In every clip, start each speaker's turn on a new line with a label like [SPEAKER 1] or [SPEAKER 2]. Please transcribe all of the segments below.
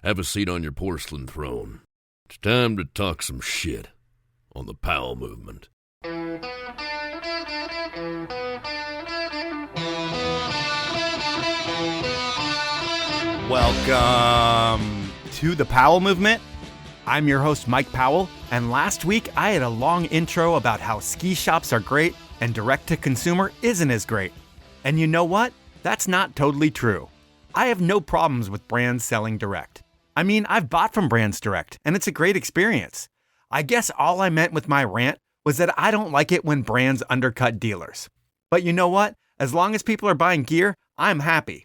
[SPEAKER 1] Have a seat on your porcelain throne. It's time to talk some shit on the Powell Movement.
[SPEAKER 2] Welcome to the Powell Movement. I'm your host, Mike Powell, and last week I had a long intro about how ski shops are great and direct-to-consumer isn't as great. And you know what? That's not totally true. I have no problems with brands selling direct. I mean, I've bought from brands direct, and it's a great experience. I guess all I meant with my rant was that I don't like it when brands undercut dealers. But you know what? As long as people are buying gear, I'm happy.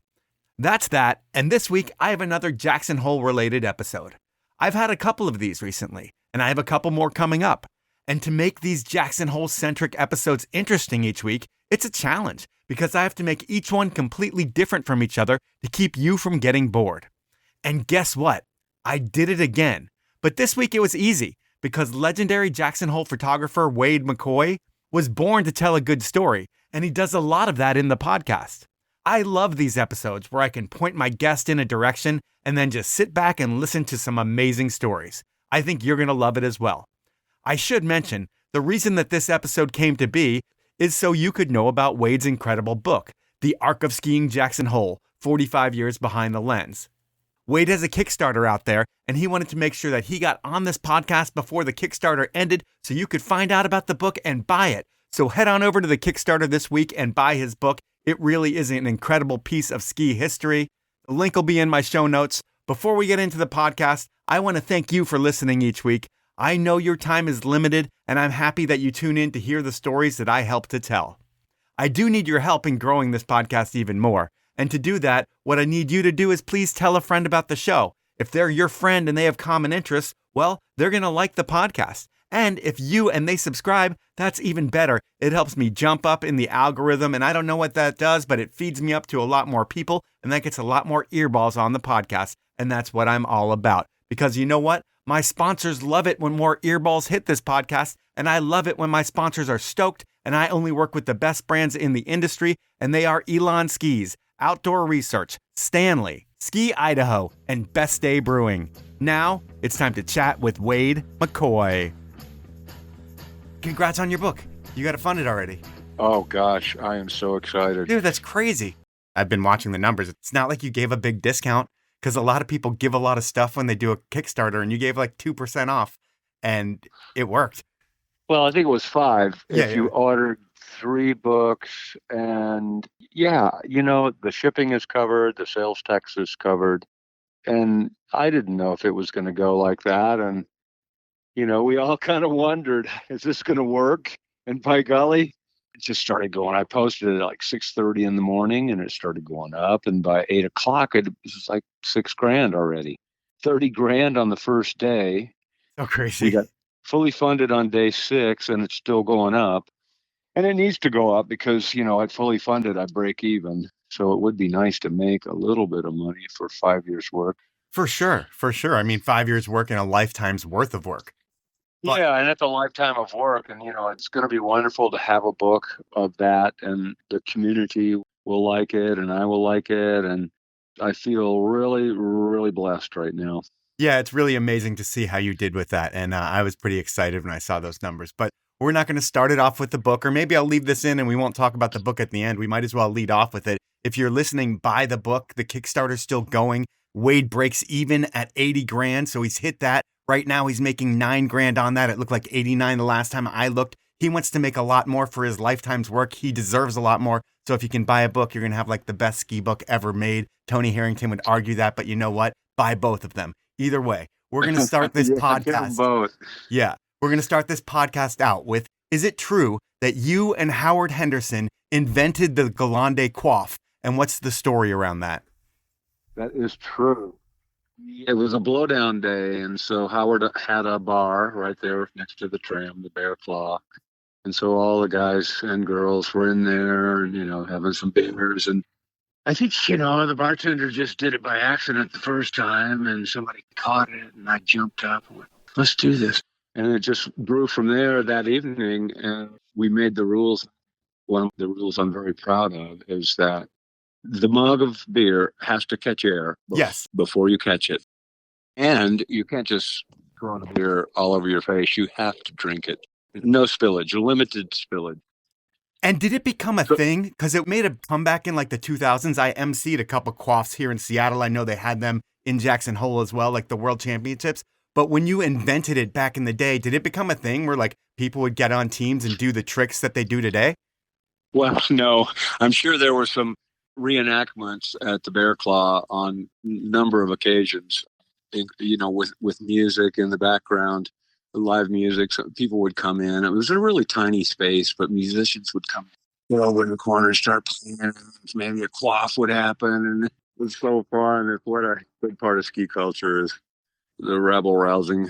[SPEAKER 2] That's that, and this week I have another Jackson Hole related episode. I've had a couple of these recently, and I have a couple more coming up. And to make these Jackson Hole centric episodes interesting each week, it's a challenge because I have to make each one completely different from each other to keep you from getting bored. And guess what? I did it again. But this week it was easy because legendary Jackson Hole photographer Wade McCoy was born to tell a good story, and he does a lot of that in the podcast. I love these episodes where I can point my guest in a direction and then just sit back and listen to some amazing stories. I think you're going to love it as well. I should mention, the reason that this episode came to be is so you could know about Wade's incredible book, The Arc of Skiing Jackson Hole, 45 Years Behind the Lens. Wade has a Kickstarter out there, and he wanted to make sure that he got on this podcast before the Kickstarter ended so you could find out about the book and buy it. So head on over to the Kickstarter this week and buy his book. It really is an incredible piece of ski history. The link will be in my show notes. Before we get into the podcast, I want to thank you for listening each week. I know your time is limited, and I'm happy that you tune in to hear the stories that I help to tell. I do need your help in growing this podcast even more. And to do that, what I need you to do is please tell a friend about the show. If they're your friend and they have common interests, well, they're going to like the podcast. And if you and they subscribe, that's even better. It helps me jump up in the algorithm, and I don't know what that does, but it feeds me up to a lot more people, and that gets a lot more earballs on the podcast, and that's what I'm all about. Because you know what? My sponsors love it when more earballs hit this podcast, and I love it when my sponsors are stoked, and I only work with the best brands in the industry, and they are Elan Skis, Outdoor Research, Stanley, Ski Idaho, and Best Day Brewing. Now, it's time to chat with Wade McCoy. Congrats on your book. You got to fund it already.
[SPEAKER 3] Oh, gosh. I am so excited.
[SPEAKER 2] Dude, that's crazy. I've been watching the numbers. It's not like you gave a big discount because a lot of people give a lot of stuff when they do a Kickstarter, and you gave like 2% off, and it worked.
[SPEAKER 3] Well, I think it was 5 if you
[SPEAKER 2] Yeah.
[SPEAKER 3] ordered 3 books. And yeah, the shipping is covered, the sales tax is covered. And I didn't know if it was going to go like that. And we all kind of wondered, is this going to work? And by golly, it just started going. I posted it at like 6:30 in the morning, and it started going up. And by 8 o'clock, it was like $6,000 already. 30 grand on the first day.
[SPEAKER 2] So crazy.
[SPEAKER 3] We got fully funded on day 6, and it's still going up. And it needs to go up because, at fully funded, I break even. So it would be nice to make a little bit of money for 5 years' work.
[SPEAKER 2] For sure. I mean, 5 years work and a lifetime's worth of work. But
[SPEAKER 3] Yeah, and it's a lifetime of work. And, it's going to be wonderful to have a book of that. And the community will like it, and I will like it. And I feel really, really blessed right now.
[SPEAKER 2] yeah, it's really amazing to see how you did with that. And I was pretty excited when I saw those numbers. But we're not going to start it off with the book, or maybe I'll leave this in and we won't talk about the book at the end. We might as well lead off with it. If you're listening, buy the book. The Kickstarter's still going. Wade breaks even at 80 grand. So he's hit that. Right now, he's making 9 grand on that. It looked like 89 the last time I looked. He wants to make a lot more for his lifetime's work. He deserves a lot more. So if you can buy a book, you're going to have like the best ski book ever made. Tony Harrington would argue that, but you know what? Buy both of them. Either way, we're going to start this podcast.
[SPEAKER 3] Both.
[SPEAKER 2] Yeah, we're going to start this podcast out with, is it true that you and Howard Henderson invented the Gelande Quaff? And what's the story around that?
[SPEAKER 3] That is true. It was a blowdown day, and so Howard had a bar right there next to the tram, the Bear Claw. And so all the guys and girls were in there and, having some beers. And I think, the bartender just did it by accident the first time, and somebody caught it, and I jumped up and went, let's do this. And it just grew from there that evening, and we made the rules. One of the rules I'm very proud of is that the mug of beer has to catch air
[SPEAKER 2] Yes.
[SPEAKER 3] before you catch it. And you can't just throw the beer all over your face. You have to drink it. No spillage, limited spillage.
[SPEAKER 2] And did it become a
[SPEAKER 3] So,
[SPEAKER 2] thing? Because it made a comeback in like the 2000s. I emceed a couple quaffs here in Seattle. I know they had them in Jackson Hole as well, like the World Championships. But when you invented it back in the day, did it become a thing where like people would get on teams and do the tricks that they do today?
[SPEAKER 3] well, no, I'm sure there were some reenactments at the Bear Claw on a number of occasions, with music in the background, live music. So people would come in. It was a really tiny space, but musicians would come over in the corner and start playing. Maybe a quaff would happen. And it was so fun. It's what a big part of ski culture is the rebel rousing.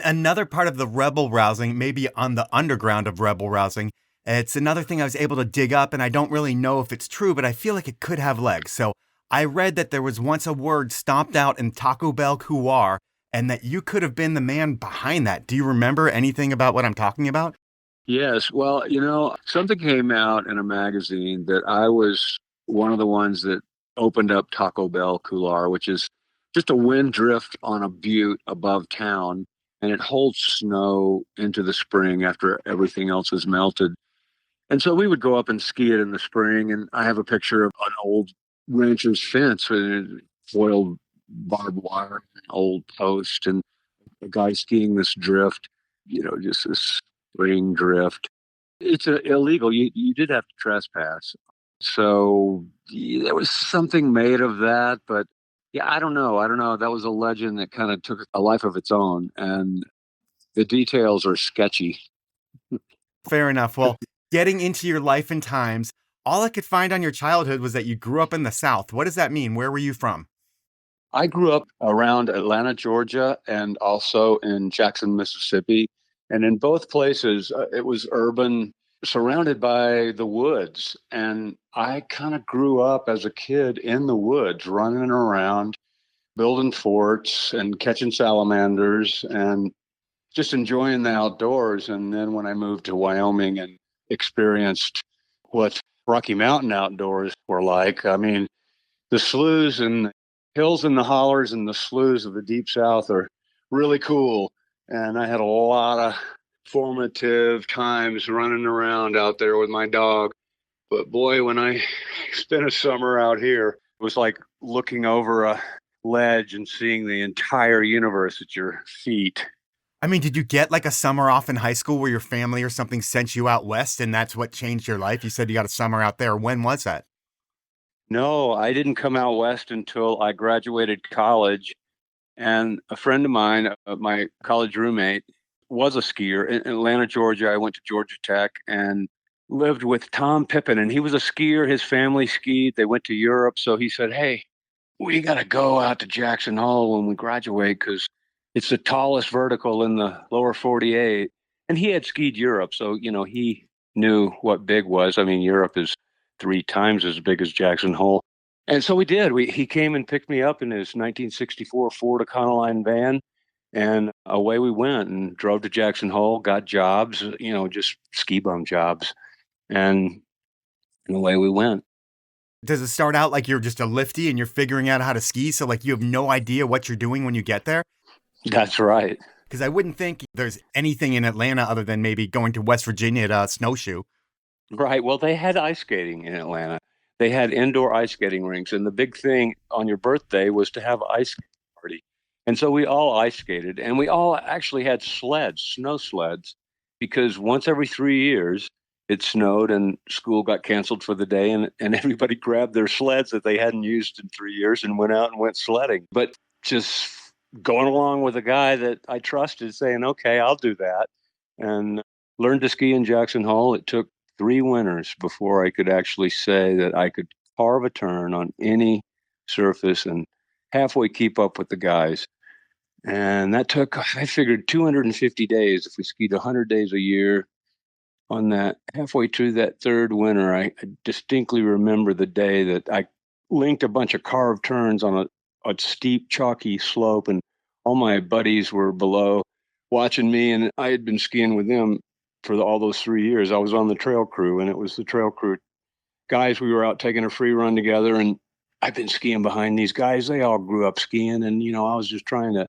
[SPEAKER 2] Another part of the rebel rousing, maybe on the underground of rebel rousing, it's another thing I was able to dig up, and I don't really know if it's true, but I feel like it could have legs. So I read that there was once a word stomped out in Taco Bell couloir, and that you could have been the man behind that. Do you remember anything about what I'm talking about?
[SPEAKER 3] Yes. Well, something came out in a magazine that I was one of the ones that opened up Taco Bell Couloir, which is just a wind drift on a butte above town. And it holds snow into the spring after everything else is melted. And so we would go up and ski it in the spring. And I have a picture of an old rancher's fence with foiled barbed wire, an old post, and a guy skiing this drift, just this spring drift. It's illegal. You did have to trespass. So there was something made of that. But yeah, I don't know. I don't know. That was a legend that kind of took a life of its own. And the details are sketchy.
[SPEAKER 2] Fair enough. Well, getting into your life and times, all I could find on your childhood was that you grew up in the South. What does that mean? Where were you from?
[SPEAKER 3] I grew up around Atlanta, Georgia, and also in Jackson, Mississippi. And in both places, it was urban, surrounded by the woods. And I kind of grew up as a kid in the woods, running around, building forts and catching salamanders and just enjoying the outdoors. And then when I moved to Wyoming and experienced what Rocky Mountain outdoors were like, I mean, the sloughs and hills and the hollers and the sloughs of the Deep South are really cool. And I had a lot of formative times running around out there with my dog. But boy, when I spent a summer out here, it was like looking over a ledge and seeing the entire universe at your feet.
[SPEAKER 2] I mean, did you get like a summer off in high school where your family or something sent you out west and that's what changed your life? You said you got a summer out there. When was that?
[SPEAKER 3] No, I didn't come out west until I graduated college. And a friend of mine, my college roommate, was a skier in Atlanta, Georgia. I went to Georgia Tech and lived with Tom Pippin, and he was a skier. His family skied. They went to Europe. So he said, "Hey, we got to go out to Jackson Hole when we graduate because it's the tallest vertical in the lower 48." And he had skied Europe. So, he knew what big was. I mean, Europe is 3 times as big as Jackson Hole. And so we did. He came and picked me up in his 1964 Ford Econoline van, and away we went and drove to Jackson Hole, got jobs, just ski bum jobs, and away we went.
[SPEAKER 2] Does it start out like you're just a lifty and you're figuring out how to ski? So like you have no idea what you're doing when you get there?
[SPEAKER 3] That's right.
[SPEAKER 2] Because I wouldn't think there's anything in Atlanta other than maybe going to West Virginia to snowshoe.
[SPEAKER 3] Right. Well, they had ice skating in Atlanta. They had indoor ice skating rinks, and the big thing on your birthday was to have an ice skating party. And so we all ice skated, and we all actually had sleds, snow sleds, because once every 3 years it snowed and school got canceled for the day, and everybody grabbed their sleds that they hadn't used in 3 years and went out and went sledding. But just going along with a guy that I trusted, saying, "Okay, I'll do that," and learned to ski in Jackson Hole. It took 3 winters before I could actually say that I could carve a turn on any surface and halfway keep up with the guys. And that took, I figured, 250 days. If we skied 100 days a year on that, halfway through that third winter, I distinctly remember the day that I linked a bunch of carved turns on a steep, chalky slope, and all my buddies were below watching me, and I had been skiing with them for all those 3 years. I was on the trail crew, and it was the trail crew guys. We were out taking a free run together, and
[SPEAKER 4] I've been skiing behind these guys. They all grew up skiing, and I was just trying to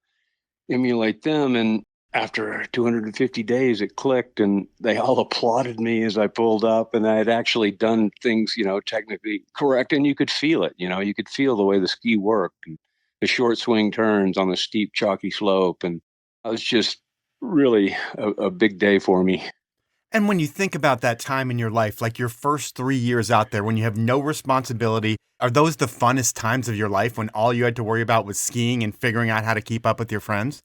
[SPEAKER 4] emulate them. And after 250 days, it clicked, and they all applauded me as I pulled up, and I had actually done things, technically correct, and you could feel it. You could feel the way the ski worked, and the short swing turns on the steep, chalky slope, and I was just really a big day for me.
[SPEAKER 2] And when you think about that time in your life, like your first 3 years out there, when you have no responsibility, are those the funnest times of your life when all you had to worry about was skiing and figuring out how to keep up with your friends?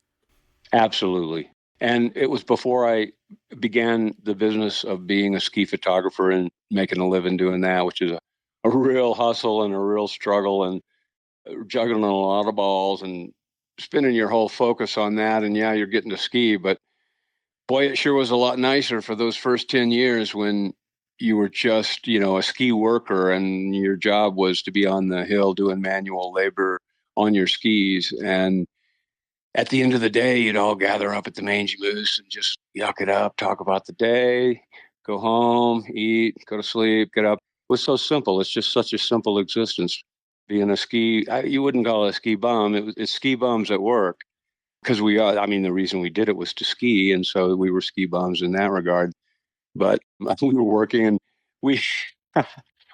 [SPEAKER 4] Absolutely. And it was before I began the business of being a ski photographer and making a living doing that, which is a real hustle and a real struggle, and juggling a lot of balls and spending your whole focus on that. And yeah, you're getting to ski, but boy, it sure was a lot nicer for those first 10 years when you were just, a ski worker and your job was to be on the hill doing manual labor on your skis. And at the end of the day, you'd all gather up at the Mangy Moose and just yuck it up, talk about the day, go home, eat, go to sleep, get up. It was so simple. It's just such a simple existence. Being a you wouldn't call it a ski bum. It's ski bums at work. Because the reason we did it was to ski. And so we were ski bums in that regard. But we were working, and we,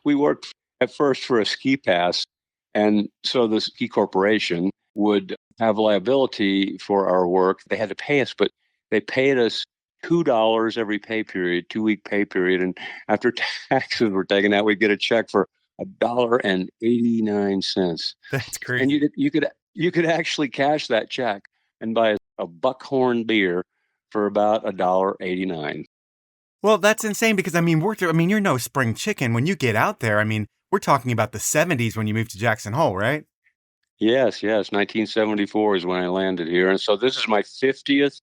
[SPEAKER 4] we worked at first for a ski pass. And so the ski corporation would have liability for our work. They had to pay us, but they paid us $2 every pay period, 2-week pay period. And after taxes were taken out, we'd get a check for $1.89.
[SPEAKER 2] That's crazy.
[SPEAKER 4] And you could actually cash that check and buy a Buckhorn beer for about $1.89.
[SPEAKER 2] Well, that's insane because, you're no spring chicken. When you get out there, we're talking about the 70s when you moved to Jackson Hole, right?
[SPEAKER 4] Yes. 1974 is when I landed here. And so this is my 50th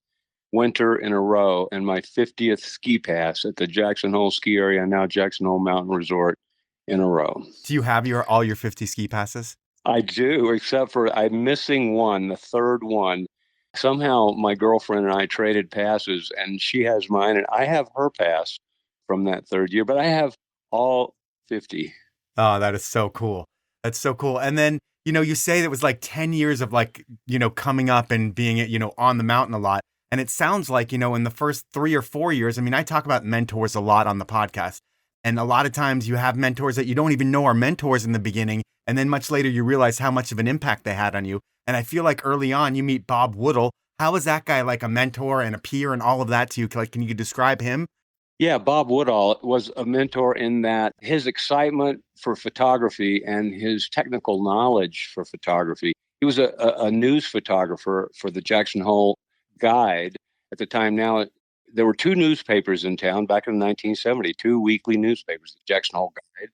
[SPEAKER 4] winter in a row and my 50th ski pass at the Jackson Hole ski area, now Jackson Hole Mountain Resort, in a row.
[SPEAKER 2] Do you have all your 50 ski passes?
[SPEAKER 4] I do, except for I'm missing one, the third one. Somehow my girlfriend and I traded passes, and she has mine and I have her pass from that third year, but I have all 50.
[SPEAKER 2] Oh, that is so cool. That's so cool. And then, you say that was like 10 years of coming up and being, on the mountain a lot. And it sounds like, in the first 3 or 4 years, I talk about mentors a lot on the podcast. And a lot of times you have mentors that you don't even know are mentors in the beginning. And then much later, you realize how much of an impact they had on you. And I feel like early on, you meet Bob Woodall. How is that guy like a mentor and a peer and all of that to you? Can you describe him?
[SPEAKER 4] Yeah, Bob Woodall was a mentor in that his excitement for photography and his technical knowledge for photography. He was a news photographer for the Jackson Hole Guide at the time. Now, there were 2 newspapers in town back in 1970, 2 weekly newspapers, the Jackson Hole Guide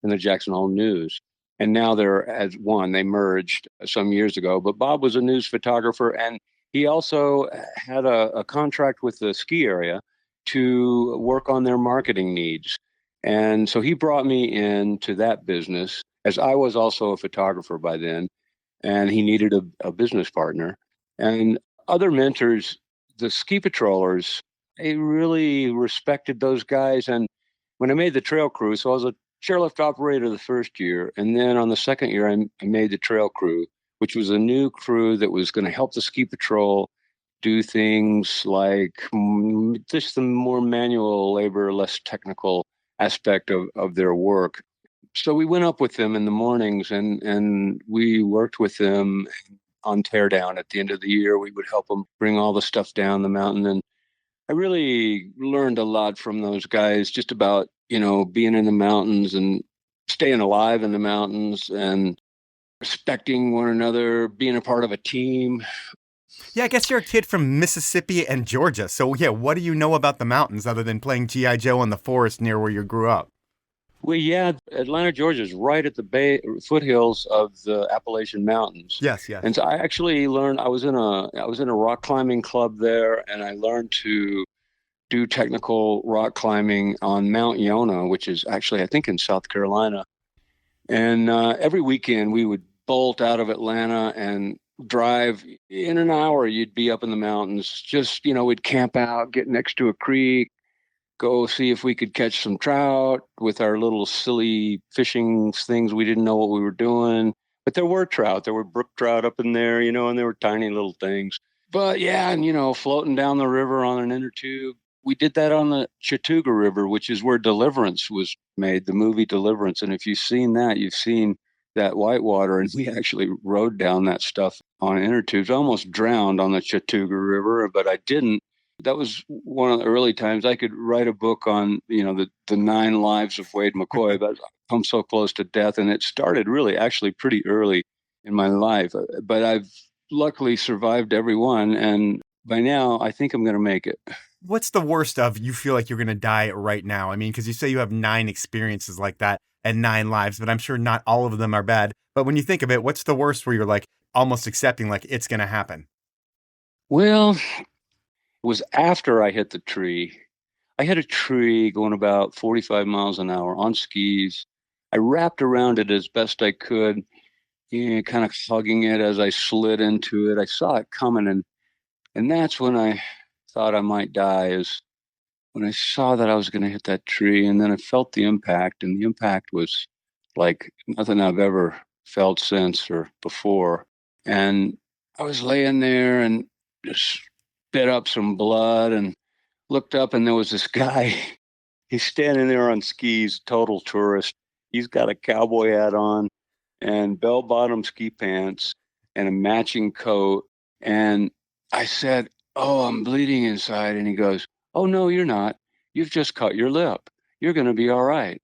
[SPEAKER 4] and the Jackson Hole News. And now they're as one. They merged some years ago. But Bob was a news photographer, and he also had a contract with the ski area to work on their marketing needs. And so he brought me into that business, as I was also a photographer by then, and he needed a business partner. And other mentors, the ski patrollers, they really respected those guys. And when I made the trail crew, so I was a chairlift operator the first year. And then on the second year, I made the trail crew, which was a new crew that was going to help the ski patrol do things like just the more manual labor, less technical aspect of their work. So we went up with them in the mornings and we worked with them on teardown. At the end of the year, we would help them bring all the stuff down the mountain. And I really learned a lot from those guys just about, being in the mountains and staying alive in the mountains and respecting one another, being a part of a team.
[SPEAKER 2] Yeah, I guess you're a kid from Mississippi and Georgia. So, yeah, what do you know about the mountains other than playing G.I. Joe in the forest near where you grew up?
[SPEAKER 4] Well, yeah, Atlanta, Georgia is right at the foothills of the Appalachian Mountains.
[SPEAKER 2] Yes.
[SPEAKER 4] And so I actually learned, I was in a rock climbing club there, and I learned to do technical rock climbing on Mount Yonah, which is actually, I think, in South Carolina. And every weekend we would bolt out of Atlanta and drive in an hour. You'd be up in the mountains. Just, we'd camp out, get next to a creek, go see if we could catch some trout with our little silly fishing things. We didn't know what we were doing, but there were trout. There were brook trout up in there, and they were tiny little things. But yeah, and floating down the river on an inner tube. We did that on the Chattooga River, which is where Deliverance was made, the movie Deliverance. And if you've seen that, you've seen that whitewater. And we actually rode down that stuff on inner tubes. I almost drowned on the Chattooga River, but I didn't. That was one of the early times I could write a book on, the 9 lives of Wade McCoy, but I've come so close to death. And it started really actually pretty early in my life. But I've luckily survived every one. And by now, I think I'm going to make it.
[SPEAKER 2] What's the worst of you feel like you're going to die right now? I mean, because you say you have 9 experiences like that and 9 lives, but I'm sure not all of them are bad. But when you think of it, what's the worst where you're like almost accepting like it's going to happen?
[SPEAKER 4] Well, it was after I hit the tree. I hit a tree going about 45 miles an hour on skis. I wrapped around it as best I could, kind of hugging it as I slid into it. I saw it coming, and that's when I thought I might die, is when I saw that I was going to hit that tree. And then I felt the impact, and the impact was like nothing I've ever felt since or before. And I was laying there and just spit up some blood and looked up, and there was this guy. He's standing there on skis, total tourist. He's got a cowboy hat on and bell-bottom ski pants and a matching coat. And I said, "Oh, I'm bleeding inside." And he goes, "Oh, no, you're not. You've just cut your lip. You're going to be all right."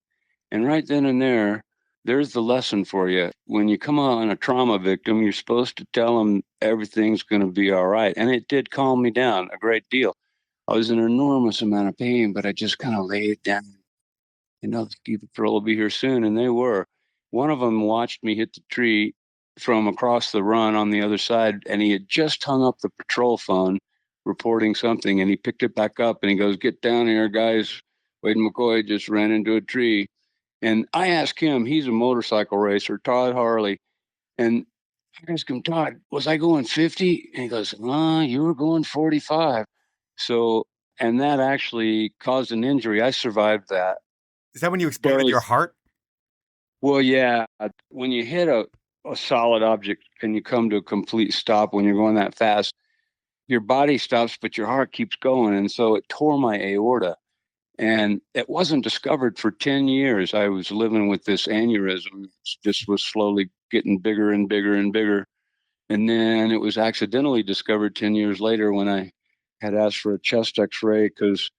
[SPEAKER 4] And right then and there's the lesson for you. When you come on a trauma victim, you're supposed to tell them everything's going to be all right. And it did calm me down a great deal. I was in an enormous amount of pain, but I just kind of laid down. The ski patrol will be here soon. And they were. One of them watched me hit the tree from across the run on the other side, and he had just hung up the patrol phone reporting something, and he picked it back up and he goes, "Get down here, guys. Wade McCoy just ran into a tree." And I asked him, he's a motorcycle racer, Todd Harley. And I asked him, "Todd, was I going 50? And he goes, "You were going 45. So, and that actually caused an injury. I survived that.
[SPEAKER 2] Is that when you exploded your heart?
[SPEAKER 4] Well, yeah. When you hit a solid object and you come to a complete stop when you're going that fast, your body stops, but your heart keeps going. And so it tore my aorta. And it wasn't discovered for 10 years. I was living with this aneurysm. It just was slowly getting bigger and bigger and bigger. And then it was accidentally discovered 10 years later when I had asked for a chest x-ray because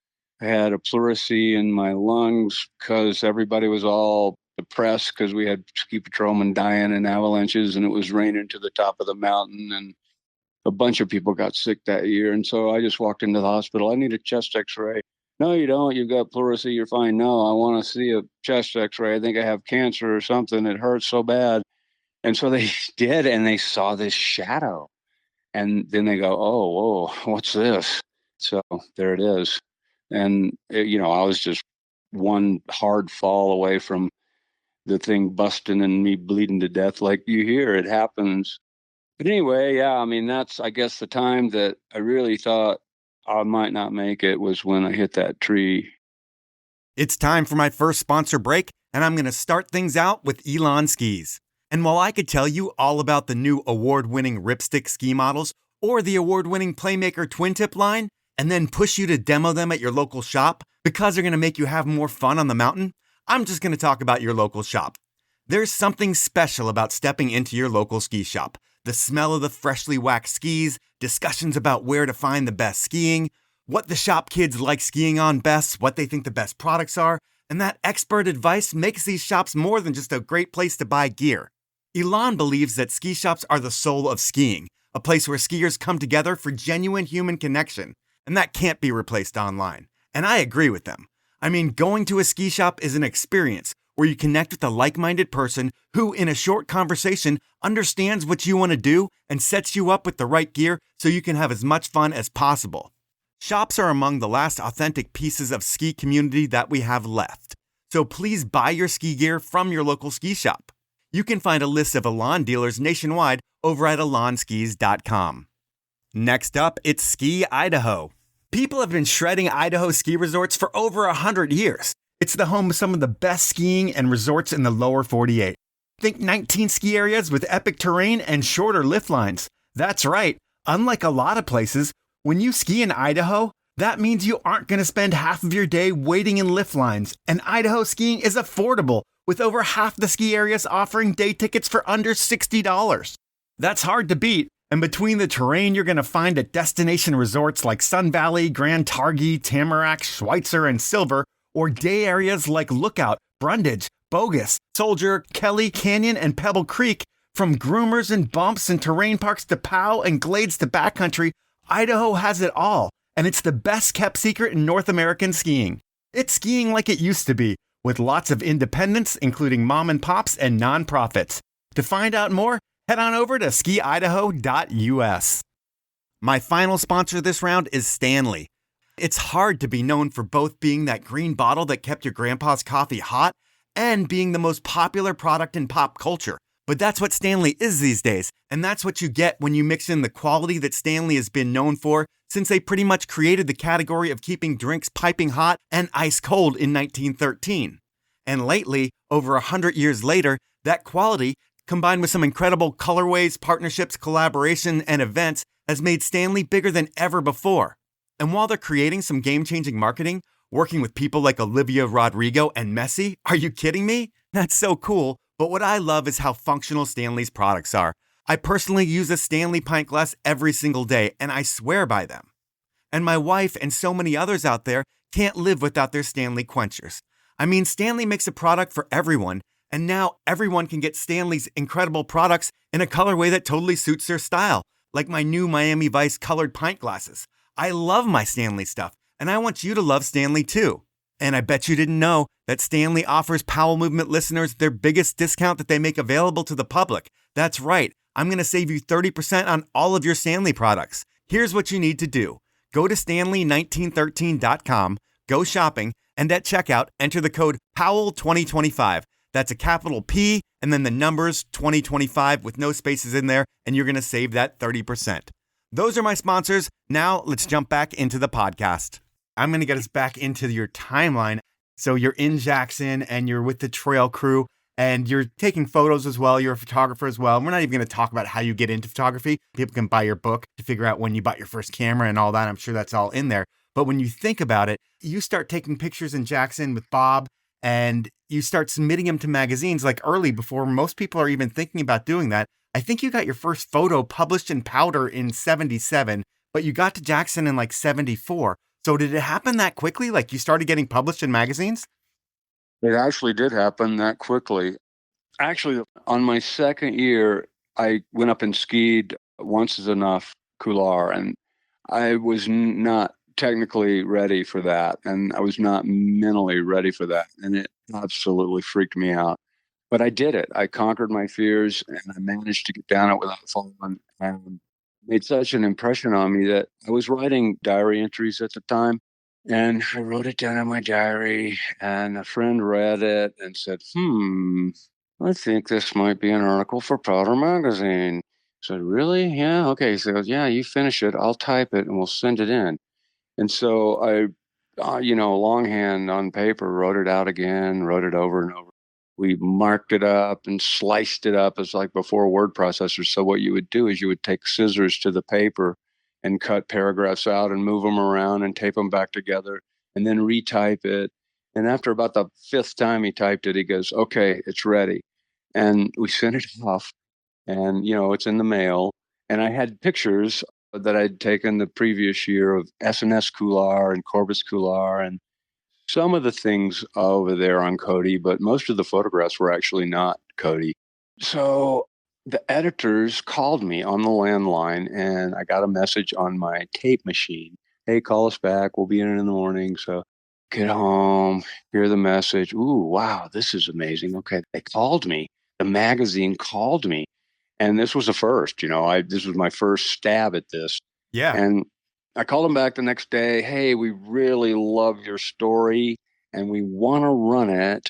[SPEAKER 4] I had a pleurisy in my lungs because everybody was all depressed because we had ski patrolmen dying in avalanches and it was raining to the top of the mountain. And a bunch of people got sick that year. And so I just walked into the hospital. "I need a chest x-ray." "No, you don't. You've got pleurisy. You're fine." "No, I want to see a chest x-ray. I think I have cancer or something. It hurts so bad." And so they did, and they saw this shadow. And then they go, "Oh, whoa, what's this?" So there it is. And, I was just one hard fall away from the thing busting and me bleeding to death like you hear. It happens. But anyway, yeah, I mean, that's, I guess, the time that I really thought I might not make it was when I hit that tree.
[SPEAKER 2] It's time for my first sponsor break, and I'm going to start things out with Elan Skis. And while I could tell you all about the new award-winning Ripstick ski models or the award-winning Playmaker Twin Tip line, and then push you to demo them at your local shop because they're going to make you have more fun on the mountain, I'm just going to talk about your local shop. There's something special about stepping into your local ski shop. The smell of the freshly waxed skis, discussions about where to find the best skiing, what the shop kids like skiing on best, what they think the best products are, and that expert advice makes these shops more than just a great place to buy gear. Elan believes that ski shops are the soul of skiing, a place where skiers come together for genuine human connection, and that can't be replaced online. And I agree with them. I mean, going to a ski shop is an experience where you connect with a like-minded person who, in a short conversation, understands what you want to do and sets you up with the right gear so you can have as much fun as possible. Shops are among the last authentic pieces of ski community that we have left. So please buy your ski gear from your local ski shop. You can find a list of Elan dealers nationwide over at elanskis.com. Next up, it's Ski Idaho. People have been shredding Idaho ski resorts for over 100 years. It's the home of some of the best skiing and resorts in the lower 48. Think 19 ski areas with epic terrain and shorter lift lines. That's right. Unlike a lot of places, when you ski in Idaho, that means you aren't going to spend half of your day waiting in lift lines. And Idaho skiing is affordable, with over half the ski areas offering day tickets for under $60. That's hard to beat. And between the terrain you're going to find at destination resorts like Sun Valley, Grand Targhee, Tamarack, Schweitzer, and Silver, or day areas like Lookout, Brundage, Bogus, Soldier, Kelly, Canyon, and Pebble Creek, from groomers and bumps and terrain parks to Powell and glades to backcountry, Idaho has it all. And it's the best kept secret in North American skiing. It's skiing like it used to be, with lots of independents, including mom and pops and nonprofits. To find out more, head on over to skiidaho.us. My final sponsor this round is Stanley. It's hard to be known for both being that green bottle that kept your grandpa's coffee hot and being the most popular product in pop culture. But that's what Stanley is these days, and that's what you get when you mix in the quality that Stanley has been known for since they pretty much created the category of keeping drinks piping hot and ice cold in 1913. And lately, over 100 years later, that quality, combined with some incredible colorways, partnerships, collaboration, and events, has made Stanley bigger than ever before. And while they're creating some game-changing marketing, working with people like Olivia Rodrigo and Messi, are you kidding me? That's so cool. But what I love is how functional Stanley's products are. I personally use a Stanley pint glass every single day, and I swear by them. And my wife and so many others out there can't live without their Stanley quenchers. I mean, Stanley makes a product for everyone, and now everyone can get Stanley's incredible products in a colorway that totally suits their style, like my new Miami Vice colored pint glasses. I love my Stanley stuff, and I want you to love Stanley too. And I bet you didn't know that Stanley offers Powell Movement listeners their biggest discount that they make available to the public. That's right. I'm going to save you 30% on all of your Stanley products. Here's what you need to do. Go to stanley1913.com, go shopping, and at checkout, enter the code POWELL2025. That's a capital P and then the numbers 2025 with no spaces in there, and you're going to save that 30%. Those are my sponsors. Now let's jump back into the podcast. I'm going to get us back into your timeline. So you're in Jackson and you're with the trail crew and you're taking photos as well. You're a photographer as well. And we're not even going to talk about how you get into photography. People can buy your book to figure out when you bought your first camera and all that. I'm sure that's all in there. But when you think about it, you start taking pictures in Jackson with Bob and you start submitting them to magazines like early before most people are even thinking about doing that. I think you got your first photo published in Powder in 77, but you got to Jackson in like 74. So did it happen that quickly? Like you started getting published in magazines?
[SPEAKER 4] It actually did happen that quickly. Actually, on my second year, I went up and skied Once Is Enough Couloir, and I was not technically ready for that, and I was not mentally ready for that, and it absolutely freaked me out. But I did it. I conquered my fears, and I managed to get down it without falling, and made such an impression on me that I was writing diary entries at the time. And I wrote it down in my diary, and a friend read it and said, I think this might be an article for Powder Magazine. I said, really? Yeah, okay. He said, yeah, you finish it. I'll type it and we'll send it in. And so I, longhand on paper, wrote it out again, wrote it over and over. We marked it up and sliced it up. It's like before word processors. So what you would do is you would take scissors to the paper and cut paragraphs out and move them around and tape them back together and then retype it. And after about the fifth time he typed it, he goes, okay, it's ready. And we sent it off and, it's in the mail. And I had pictures that I'd taken the previous year of S&S Couloir and Corbis Couloir and some of the things over there on Cody, but most of the photographs were actually not Cody. So the editors called me on the landline and I got a message on my tape machine. Hey, call us back. We'll be in the morning. So get home, hear the message. Ooh, wow, this is amazing. Okay, they called me. The magazine called me. And this was a first, this was my first stab at this.
[SPEAKER 2] Yeah.
[SPEAKER 4] And I called them back the next day. Hey, we really love your story and we want to run it.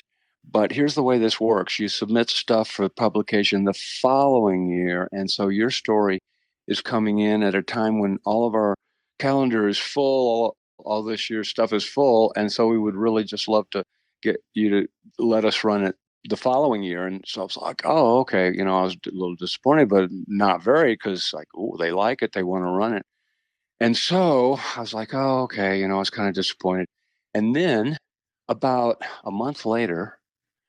[SPEAKER 4] But here's the way this works. You submit stuff for publication the following year. And so your story is coming in at a time when all of our calendar is full. All this year's stuff is full. And so we would really just love to get you to let us run it the following year. And so I was like, oh, okay. I was a little disappointed, but not very, because like, oh, they like it. They want to run it. And so I was like, oh, okay. I was kind of disappointed. And then about a month later,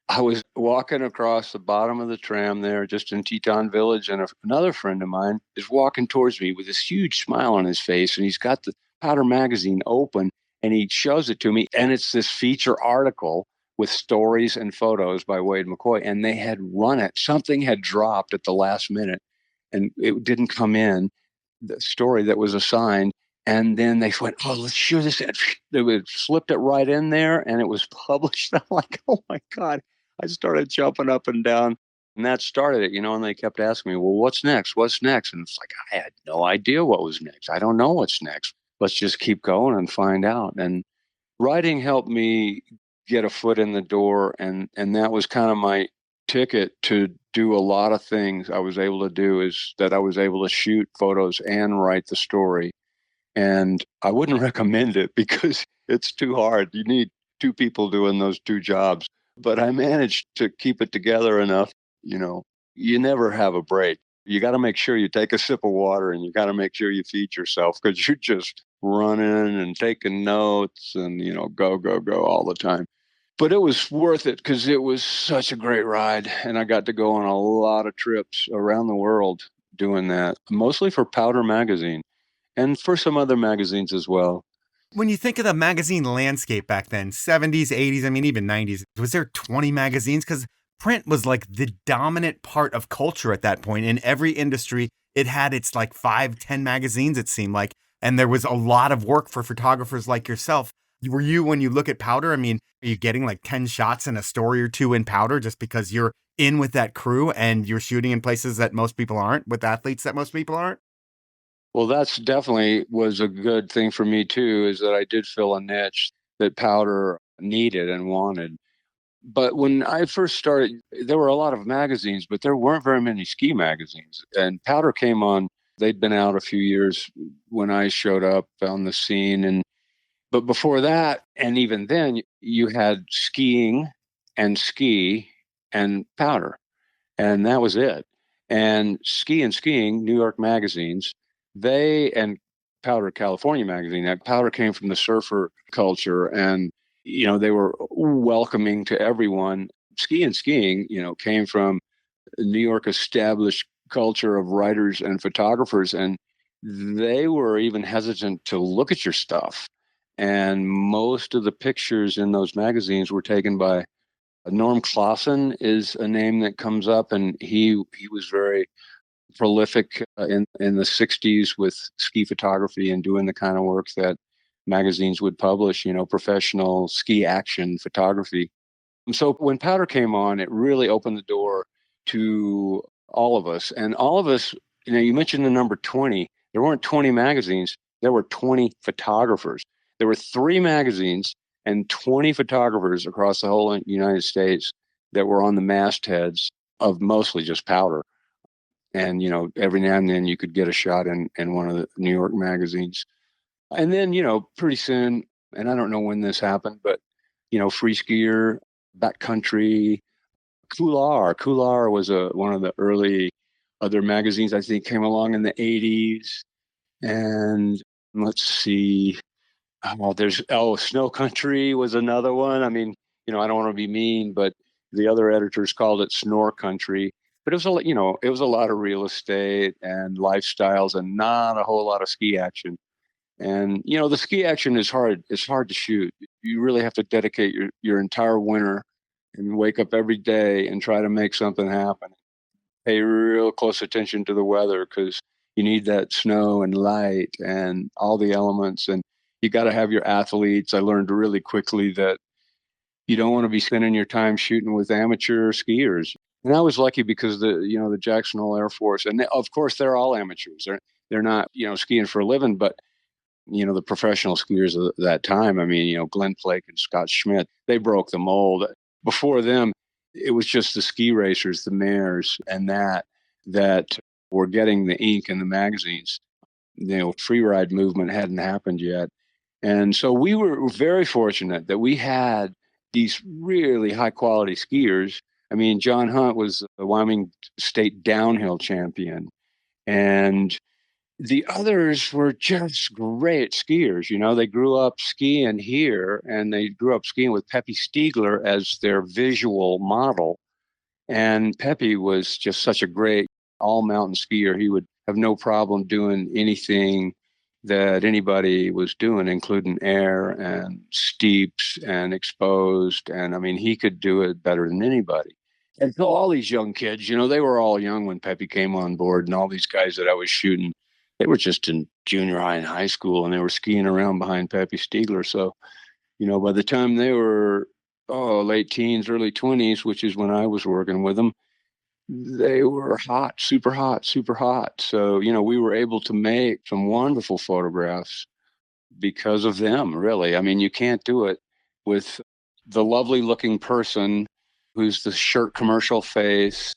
[SPEAKER 4] I was walking across the bottom of the tram there, just in Teton Village, and another friend of mine is walking towards me with this huge smile on his face, and he's got the Powder magazine open, and he shows it to me, and it's this feature article with stories and photos by Wade McCoy, and they had run it. Something had dropped at the last minute, and it didn't come in, the story that was assigned. And then they went, oh, let's show this. They slipped it right in there, and it was published. I'm like, oh my God. I started jumping up and down, and that started it, and they kept asking me, well, what's next? What's next? And it's like, I had no idea what was next. I don't know what's next. Let's just keep going and find out. And writing helped me get a foot in the door. And that was kind of my ticket to do a lot of things I was able to do, is that I was able to shoot photos and write the story. And I wouldn't recommend it because it's too hard. You need two people doing those two jobs. But I managed to keep it together enough. You never have a break. You got to make sure you take a sip of water, and you got to make sure you feed yourself, because you're just running and taking notes and, go, go, go all the time. But it was worth it, because it was such a great ride. And I got to go on a lot of trips around the world doing that, mostly for Powder magazine and for some other magazines as well.
[SPEAKER 2] When you think of the magazine landscape back then, 70s, 80s, even 90s, was there 20 magazines? Because print was like the dominant part of culture at that point. In every industry, it had its like 5, 10 magazines, it seemed like. And there was a lot of work for photographers like yourself. Were you, when you look at Powder, are you getting like 10 shots and a story or two in Powder just because you're in with that crew and you're shooting in places that most people aren't, with athletes that most people aren't?
[SPEAKER 4] Well, that's definitely was a good thing for me too, is that I did fill a niche that Powder needed and wanted. But when I first started, there were a lot of magazines, but there weren't very many ski magazines. And Powder came on, they'd been out a few years when I showed up on the scene. But before that, and even then, you had skiing and ski and Powder, and that was it. And Skiing, New York magazines, and Powder California magazine, that Powder came from the surfer culture, and they were welcoming to everyone. Skiing, came from New York established culture of writers and photographers, and they were even hesitant to look at your stuff. And most of the pictures in those magazines were taken by Norm Clausen is a name that comes up, and he was very prolific in the 60s with ski photography and doing the kind of work that magazines would publish, professional ski action photography. And so when Powder came on, it really opened the door to all of us. And all of us, you mentioned the number 20. There weren't 20 magazines. There were 20 photographers. There were 3 magazines and 20 photographers across the whole United States that were on the mastheads of mostly just Powder. And, every now and then you could get a shot in one of the New York magazines. And then, pretty soon, and I don't know when this happened, but, Free Skier, Backcountry, Coular was one of the early other magazines, I think, came along in the 80s. And let's see, Snow Country was another one. I don't want to be mean, but the other editors called it Snore Country. But it was a lot of real estate and lifestyles and not a whole lot of ski action. And, the ski action is hard. It's hard to shoot. You really have to dedicate your entire winter and wake up every day and try to make something happen. Pay real close attention to the weather, because you need that snow and light and all the elements. And you got to have your athletes. I learned really quickly that you don't want to be spending your time shooting with amateur skiers. And I was lucky because the Jackson Hole Airforce, and of course they're all amateurs. They're not, skiing for a living, but the professional skiers of that time, Glenn Flake and Scott Schmidt, they broke the mold. Before them, it was just the ski racers, the mayors, and that were getting the ink in the magazines. free ride movement hadn't happened yet. And so we were very fortunate that we had these really high quality skiers. I mean, John Hunt was the Wyoming State downhill champion, and the others were just great skiers. They grew up skiing here, and they grew up skiing with Pepi Stiegler as their visual model. And Pepi was just such a great all mountain skier. He would have no problem doing anything that anybody was doing, including air and steeps and exposed. And I mean, he could do it better than anybody. And so all these young kids, they were all young when Pepi came on board, and all these guys that I was shooting, they were just in junior high and high school, and they were skiing around behind Pepi Stiegler. So, by the time they were late teens, early 20s, which is when I was working with them, they were hot, super hot, super hot. So, we were able to make some wonderful photographs because of them, really. I mean, you can't do it with the lovely looking person who's the shirt commercial face,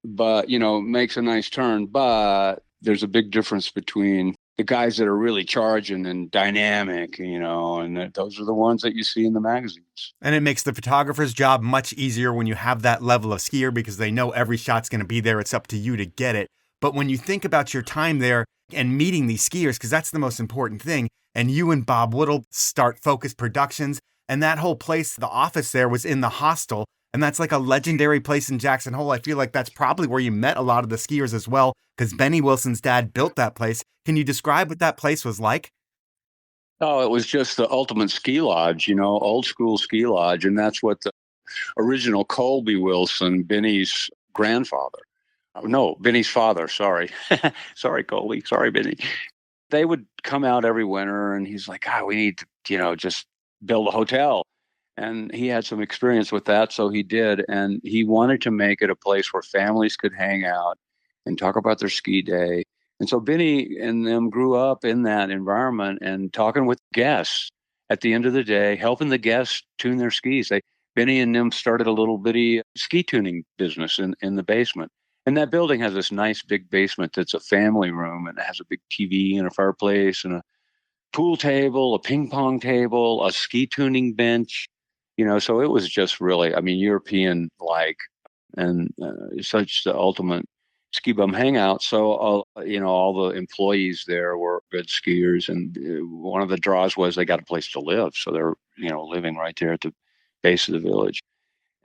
[SPEAKER 4] but, makes a nice turn. But there's a big difference between the guys that are really charging and dynamic, and those are the ones that you see in the magazines.
[SPEAKER 2] And it makes the photographer's job much easier when you have that level of skier, because they know every shot's going to be there. It's up to you to get it. But when you think about your time there and meeting these skiers, because that's the most important thing, and you and Bob Woodall start Focus Productions, and that whole place, the office there was in the Hostel, and that's like a legendary place in Jackson Hole. I feel like that's probably where you met a lot of the skiers as well, because Benny Wilson's dad built that place. Can you describe what that place was like?
[SPEAKER 4] Oh, it was just the ultimate ski lodge, old school ski lodge. And that's what the original Colby Wilson, Benny's grandfather, no, Benny's father, sorry. Sorry, Colby. Sorry, Benny. They would come out every winter, and he's like, we need to, just build a hotel. And he had some experience with that, so he did. And he wanted to make it a place where families could hang out and talk about their ski day. And so Benny and them grew up in that environment and talking with guests at the end of the day, helping the guests tune their skis. Benny and them started a little bitty ski tuning business in the basement. And that building has this nice big basement that's a family room, and it has a big TV and a fireplace and a pool table, a ping pong table, a ski tuning bench. So it was just really, I mean, European like, and such the ultimate ski bum hangout. So, all the employees there were good skiers. And one of the draws was they got a place to live. So they're, living right there at the base of the village.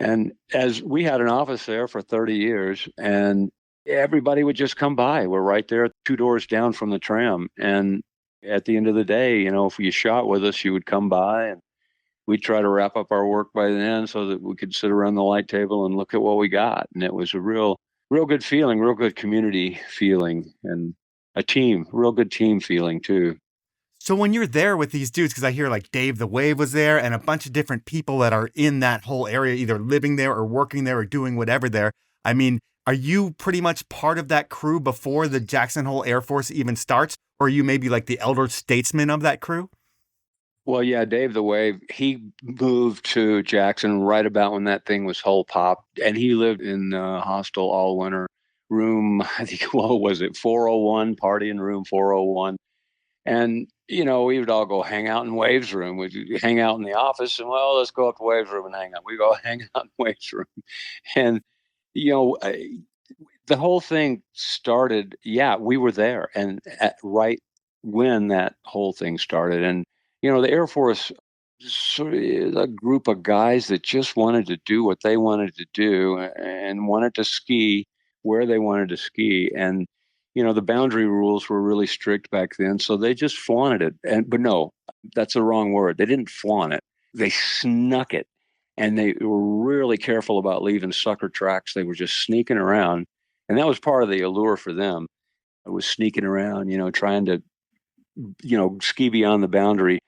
[SPEAKER 4] And as we had an office there for 30 years, and everybody would just come by. We're right there 2 doors down from the tram. And at the end of the day, if you shot with us, you would come by, and we'd try to wrap up our work by then so that we could sit around the light table and look at what we got. And it was a real good feeling, real good community feeling, and real good team feeling too.
[SPEAKER 2] So when you're there with these dudes, because I hear like Dave the Wave was there and a bunch of different people that are in that whole area, either living there or working there or doing whatever there. I mean, are you pretty much part of that crew before the Jackson Hole Airforce even starts? Or are you maybe like the elder statesman of that crew?
[SPEAKER 4] Well, yeah, Dave the Wave, he moved to Jackson right about when that thing was whole pop. And he lived in the Hostel all winter, room, I think, what was it, 401, party in room 401. And, we would all go hang out in Wave's room. We'd hang out in the office, and, well, let's go up to Wave's room and hang out. We go hang out in Wave's room. And, the whole thing started, we were there. And right when that whole thing started. And, the Air Force sort of is a group of guys that just wanted to do what they wanted to do and wanted to ski where they wanted to ski. And, the boundary rules were really strict back then. So they just flaunted it. But no, that's the wrong word. They didn't flaunt it. They snuck it. And they were really careful about leaving sucker tracks. They were just sneaking around. And that was part of the allure for them. It was sneaking around, trying to, ski beyond the boundary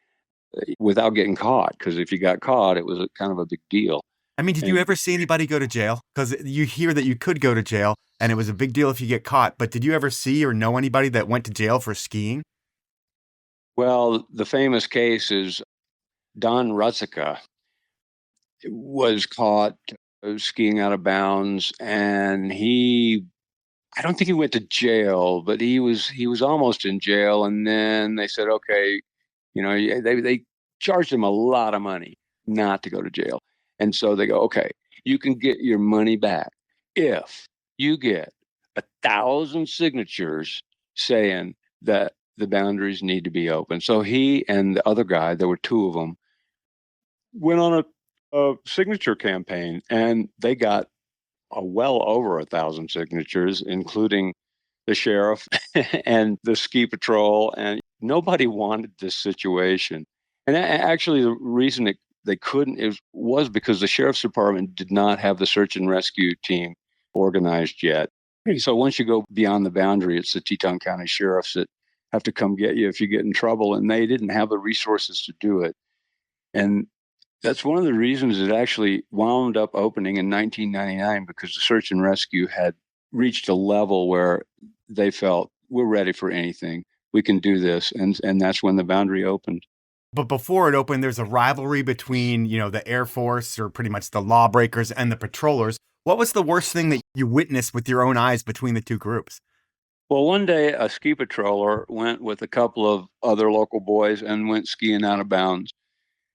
[SPEAKER 4] without getting caught. Because if you got caught, it was kind of a big deal.
[SPEAKER 2] I mean, did you ever see anybody go to jail? Because you hear that you could go to jail, and it was a big deal if you get caught. But did you ever see or know anybody that went to jail for skiing?
[SPEAKER 4] Well, the famous case is Don Ruzicka was caught skiing out of bounds, and I don't think he went to jail, but he was almost in jail. And then they said, okay, they charged him a lot of money not to go to jail. And so they go, okay, you can get your money back if you get 1,000 signatures saying that the boundaries need to be open. So he and the other guy, there were two of them, went on a signature campaign, and they got well over 1,000 signatures, including the sheriff and the ski patrol, and nobody wanted this situation. And actually, the reason they couldn't was because the sheriff's department did not have the search and rescue team organized yet. So once you go beyond the boundary, it's the Teton County sheriffs that have to come get you if you get in trouble, and they didn't have the resources to do it. And that's one of the reasons it actually wound up opening in 1999, because the search and rescue had reached a level where they felt, we're ready for anything. We can do this. And that's when the boundary opened.
[SPEAKER 2] But before it opened, there's a rivalry between, the Air Force, or pretty much the lawbreakers, and the patrollers. What was the worst thing that you witnessed with your own eyes between the two groups?
[SPEAKER 4] Well, one day a ski patroller went with a couple of other local boys and went skiing out of bounds.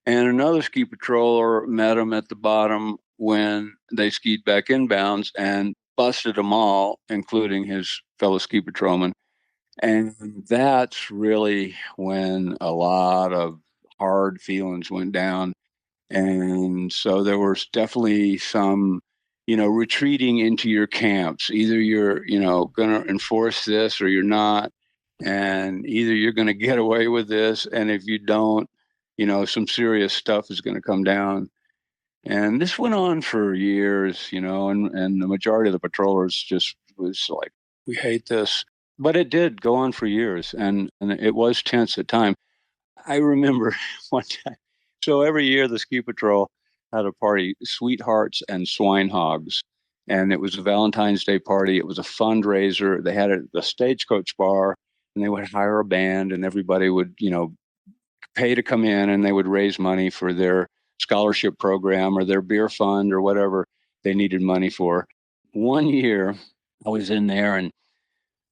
[SPEAKER 4] And another ski patroller met him at the bottom when they skied back inbounds and busted them all, including his fellow ski patrolman. And that's really when a lot of hard feelings went down. And so there was definitely some, retreating into your camps. Either you're, going to enforce this or you're not. And either you're going to get away with this. And if you don't, some serious stuff is going to come down. And this went on for years, and the majority of the patrollers just was like, we hate this. But it did go on for years, and it was tense at times. I remember one time. So every year the ski patrol had a party, Sweethearts and Swine Hogs. And it was a Valentine's Day party. It was a fundraiser. They had it at the Stagecoach Bar, and they would hire a band, and everybody would, pay to come in, and they would raise money for their scholarship program or their beer fund or whatever they needed money for. One year I was in there,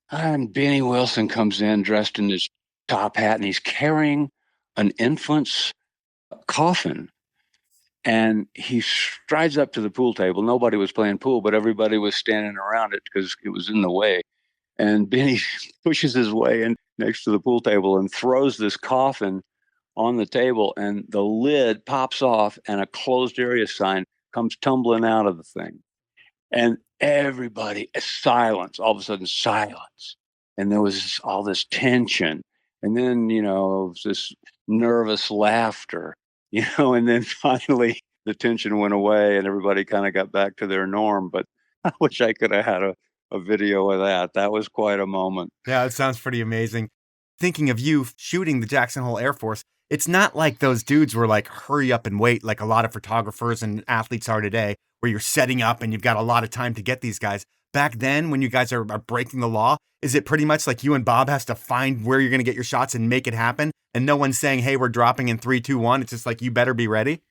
[SPEAKER 4] and Benny Wilson comes in dressed in his top hat, and he's carrying an infant's coffin. And he strides up to the pool table. Nobody was playing pool, but everybody was standing around it because it was in the way. And Benny pushes his way in next to the pool table and throws this coffin on the table, and the lid pops off, and a closed area sign comes tumbling out of the thing. And everybody, silence, all of a sudden silence. And there was all this tension. And then, this nervous laughter, and then finally the tension went away and everybody kind of got back to their norm. But I wish I could have had a video of that. That was quite a moment.
[SPEAKER 2] Yeah, it sounds pretty amazing. Thinking of you shooting the Jackson Hole Airforce, it's not like those dudes were like, hurry up and wait, like a lot of photographers and athletes are today, where you're setting up and you've got a lot of time to get these guys. Back then, when you guys are breaking the law, is it pretty much like you and Bob has to find where you're going to get your shots and make it happen? And no one's saying, hey, we're dropping in 3, 2, 1. It's just like, you better be ready.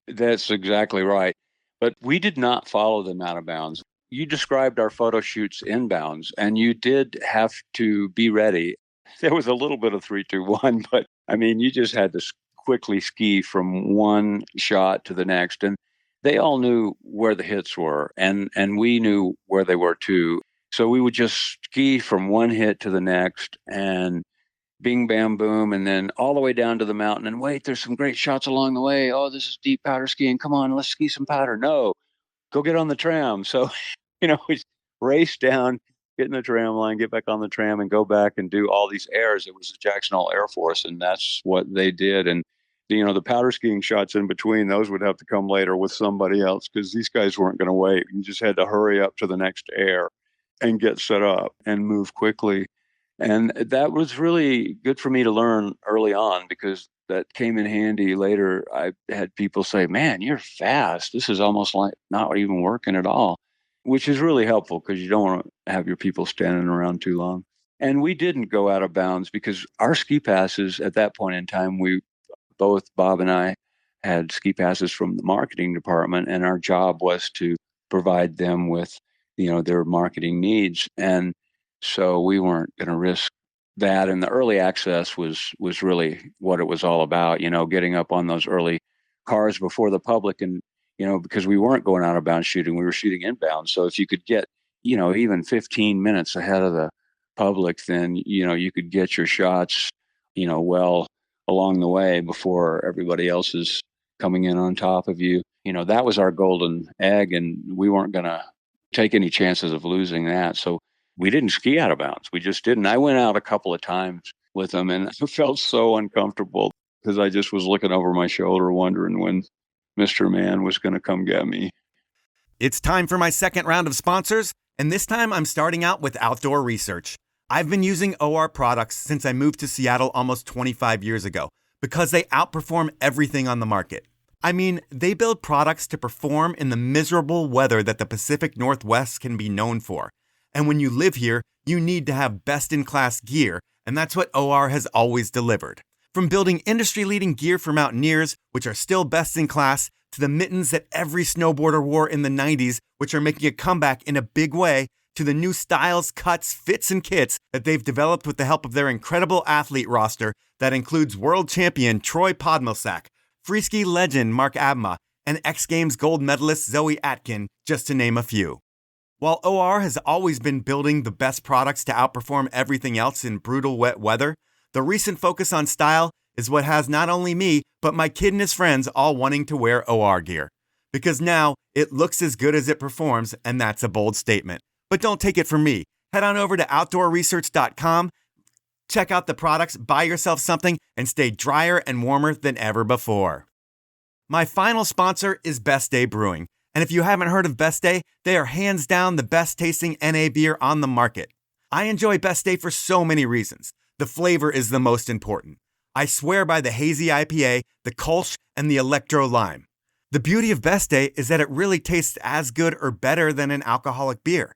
[SPEAKER 4] That's exactly right. But we did not follow them out of bounds. You described our photo shoots inbounds, and you did have to be ready. There was a little bit of 3, 2, 1, but you just had to quickly ski from one shot to the next. And they all knew where the hits were, and we knew where they were too. So we would just ski from one hit to the next, and bing, bam, boom, and then all the way down to the mountain. And wait, there's some great shots along the way. Oh, this is deep powder skiing. Come on, let's ski some powder. No, go get on the tram. So, we race down, get in the tram line, get back on the tram, and go back and do all these airs. It was the Jackson Hole Airforce, and that's what they did. And the powder skiing shots in between, those would have to come later with somebody else, because these guys weren't going to wait. You just had to hurry up to the next air and get set up and move quickly. And that was really good for me to learn early on, because that came in handy later. I had people say, man, you're fast. This is almost like not even working at all, which is really helpful, because you don't want to have your people standing around too long. And we didn't go out of bounds, because our ski passes at that point in time, both Bob and I had ski passes from the marketing department, and our job was to provide them with their marketing needs. And so we weren't going to risk that. And the early access was really what it was all about, getting up on those early cars before the public. And, because we weren't going out of bounds shooting, we were shooting inbound. So if you could get, even 15 minutes ahead of the public, then, you could get your shots, well along the way before everybody else is coming in on top of you. That was our golden egg, and we weren't going to take any chances of losing that. So we didn't ski out of bounds. We just didn't. I went out a couple of times with them, and I felt so uncomfortable because I just was looking over my shoulder wondering when Mr. Man was going to come get me.
[SPEAKER 2] It's time for my second round of sponsors, and this time I'm starting out with Outdoor Research. I've been using OR products since I moved to Seattle almost 25 years ago because they outperform everything on the market. I mean, they build products to perform in the miserable weather that the Pacific Northwest can be known for. And when you live here, you need to have best-in-class gear, and that's what OR has always delivered. From building industry-leading gear for mountaineers, which are still best in class, to the mittens that every snowboarder wore in the 90s, which are making a comeback in a big way, to the new styles, cuts, fits, and kits that they've developed with the help of their incredible athlete roster that includes world champion Troy Podmilsack, freeski legend Mark Abma, and X Games gold medalist Zoe Atkin, just to name a few. While OR has always been building the best products to outperform everything else in brutal wet weather, the recent focus on style is what has not only me, but my kid and his friends all wanting to wear OR gear. Because now, it looks as good as it performs, and that's a bold statement. But don't take it from me. Head on over to outdoorresearch.com, check out the products, buy yourself something, and stay drier and warmer than ever before. My final sponsor is Best Day Brewing. And if you haven't heard of Best Day, they are hands down the best tasting NA beer on the market. I enjoy Best Day for so many reasons. The flavor is the most important. I swear by the hazy IPA, the Kolsch, and the Electro Lime. The beauty of Best Day is that it really tastes as good or better than an alcoholic beer.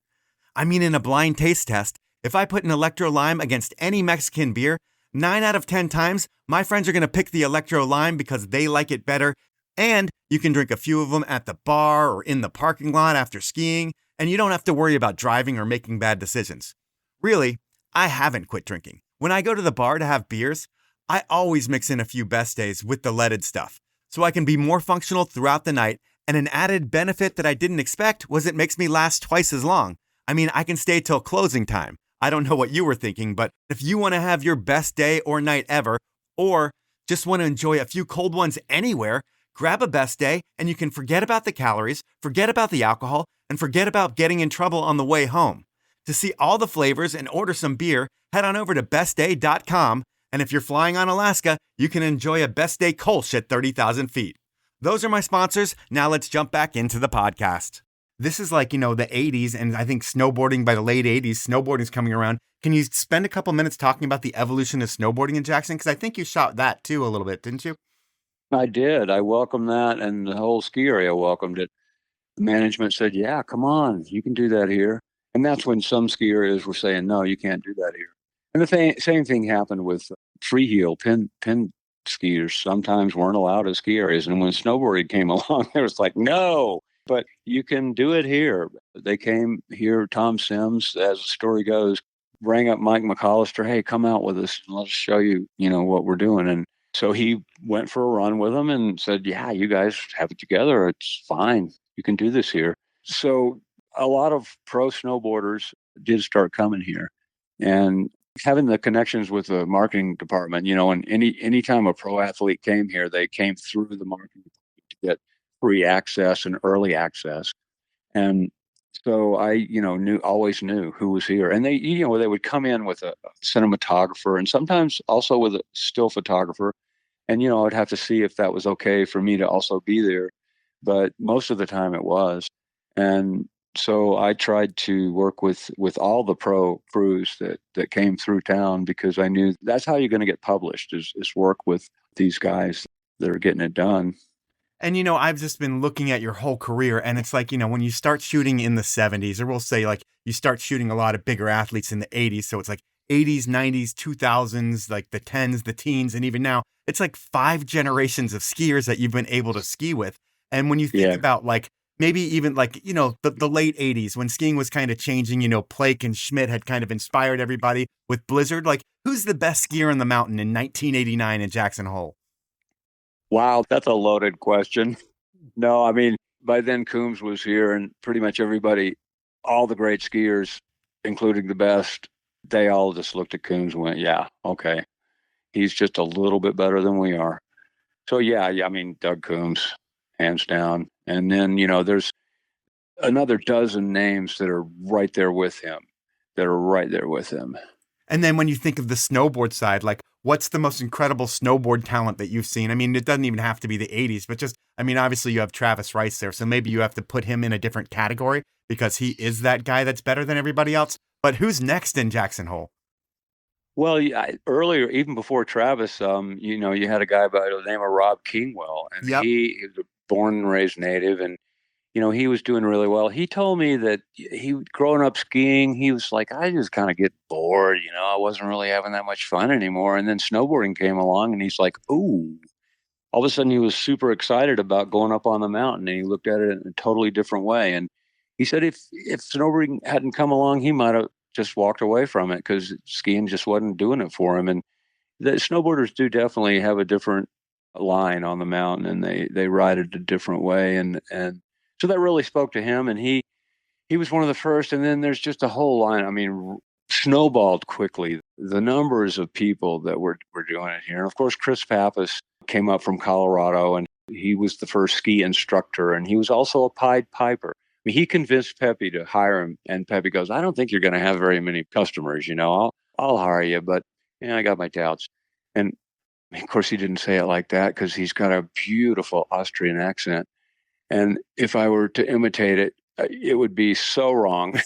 [SPEAKER 2] I mean, in a blind taste test, if I put an Electro Lime against any Mexican beer, 9 out of 10 times, my friends are going to pick the Electro Lime because they like it better. And you can drink a few of them at the bar or in the parking lot after skiing, and you don't have to worry about driving or making bad decisions. Really, I haven't quit drinking. When I go to the bar to have beers, I always mix in a few Best Days with the leaded stuff, so I can be more functional throughout the night, and an added benefit that I didn't expect was it makes me last twice as long. I mean, I can stay till closing time. I don't know what you were thinking, but if you want to have your best day or night ever, or just want to enjoy a few cold ones anywhere, grab a Best Day and you can forget about the calories, forget about the alcohol, and forget about getting in trouble on the way home. To see all the flavors and order some beer, head on over to bestday.com, and if you're flying on Alaska, you can enjoy a Best Day Kolsch at 30,000 feet. Those are my sponsors. Now let's jump back into the podcast. This is like, the 80s, and I think snowboarding by the late 80s, snowboarding is coming around. Can you spend a couple minutes talking about the evolution of snowboarding in Jackson? Because I think you shot that too a little bit, didn't you?
[SPEAKER 4] I did. I welcomed that, and the whole ski area welcomed it. The management said, yeah, come on, you can do that here. And that's when some ski areas were saying, no, you can't do that here. And the same thing happened with freeheel pin skiers. Sometimes weren't allowed at ski areas. And when snowboarding came along, it was like, no, but you can do it here. They came here, Tom Sims, as the story goes, rang up Mike McCollister, hey, come out with us and let's show you, what we're doing. And so he went for a run with them and said, yeah, you guys have it together. It's fine. You can do this here. So a lot of pro snowboarders did start coming here, and having the connections with the marketing department, and anytime a pro athlete came here, they came through the marketing department to get free access and early access. And so I, always knew who was here. And they, they would come in with a cinematographer and sometimes also with a still photographer. And, I'd have to see if that was okay for me to also be there. But most of the time it was. And so I tried to work with all the pro crews that came through town, because I knew that's how you're going to get published is work with these guys that are getting it done.
[SPEAKER 2] And, I've just been looking at your whole career, and it's like, when you start shooting in the 70s, or we'll say like you start shooting a lot of bigger athletes in the 80s. So it's like 80s, 90s, 2000s, like the 10s, the teens, and even now it's like 5 generations of skiers that you've been able to ski with. And when you think about like maybe even like, the late 80s when skiing was kind of changing, Plake and Schmidt had kind of inspired everybody with Blizzard. Like, who's the best skier on the mountain in 1989 in Jackson Hole?
[SPEAKER 4] Wow, that's a loaded question. No, I mean, by then Coombs was here and pretty much everybody, all the great skiers, including the best, they all just looked at Coombs and went, yeah, okay. He's just a little bit better than we are. So yeah, I mean, Doug Coombs, hands down. And then, there's another dozen names that are right there with him,
[SPEAKER 2] And then when you think of the snowboard side, like, what's the most incredible snowboard talent that you've seen? I mean, it doesn't even have to be the 80s, but just, I mean, obviously you have Travis Rice there, so maybe you have to put him in a different category because he is that guy that's better than everybody else. But who's next in Jackson Hole?
[SPEAKER 4] Well, yeah, earlier, even before Travis, you had a guy by the name of Rob Kingwell, and
[SPEAKER 2] Yep.
[SPEAKER 4] he is a born and raised native, and he was doing really well. He told me that growing up skiing, he was like, I just kind of get bored, I wasn't really having that much fun anymore. And then snowboarding came along, and he's like, ooh. All of a sudden, he was super excited about going up on the mountain, and he looked at it in a totally different way. And he said if snowboarding hadn't come along, he might have just walked away from it because skiing just wasn't doing it for him. And the snowboarders do definitely have a different line on the mountain, and they ride it a different way. And so that really spoke to him, and he was one of the first. And then there's just a whole line. I mean, snowballed quickly the numbers of people that were doing it here. And of course, Chris Pappas came up from Colorado, and he was the first ski instructor, and he was also a Pied Piper. I mean, he convinced Pepi to hire him, and Pepi goes, I don't think you're going to have very many customers, I'll hire you, but I got my doubts. And of course, he didn't say it like that because he's got a beautiful Austrian accent. And if I were to imitate it, it would be so wrong.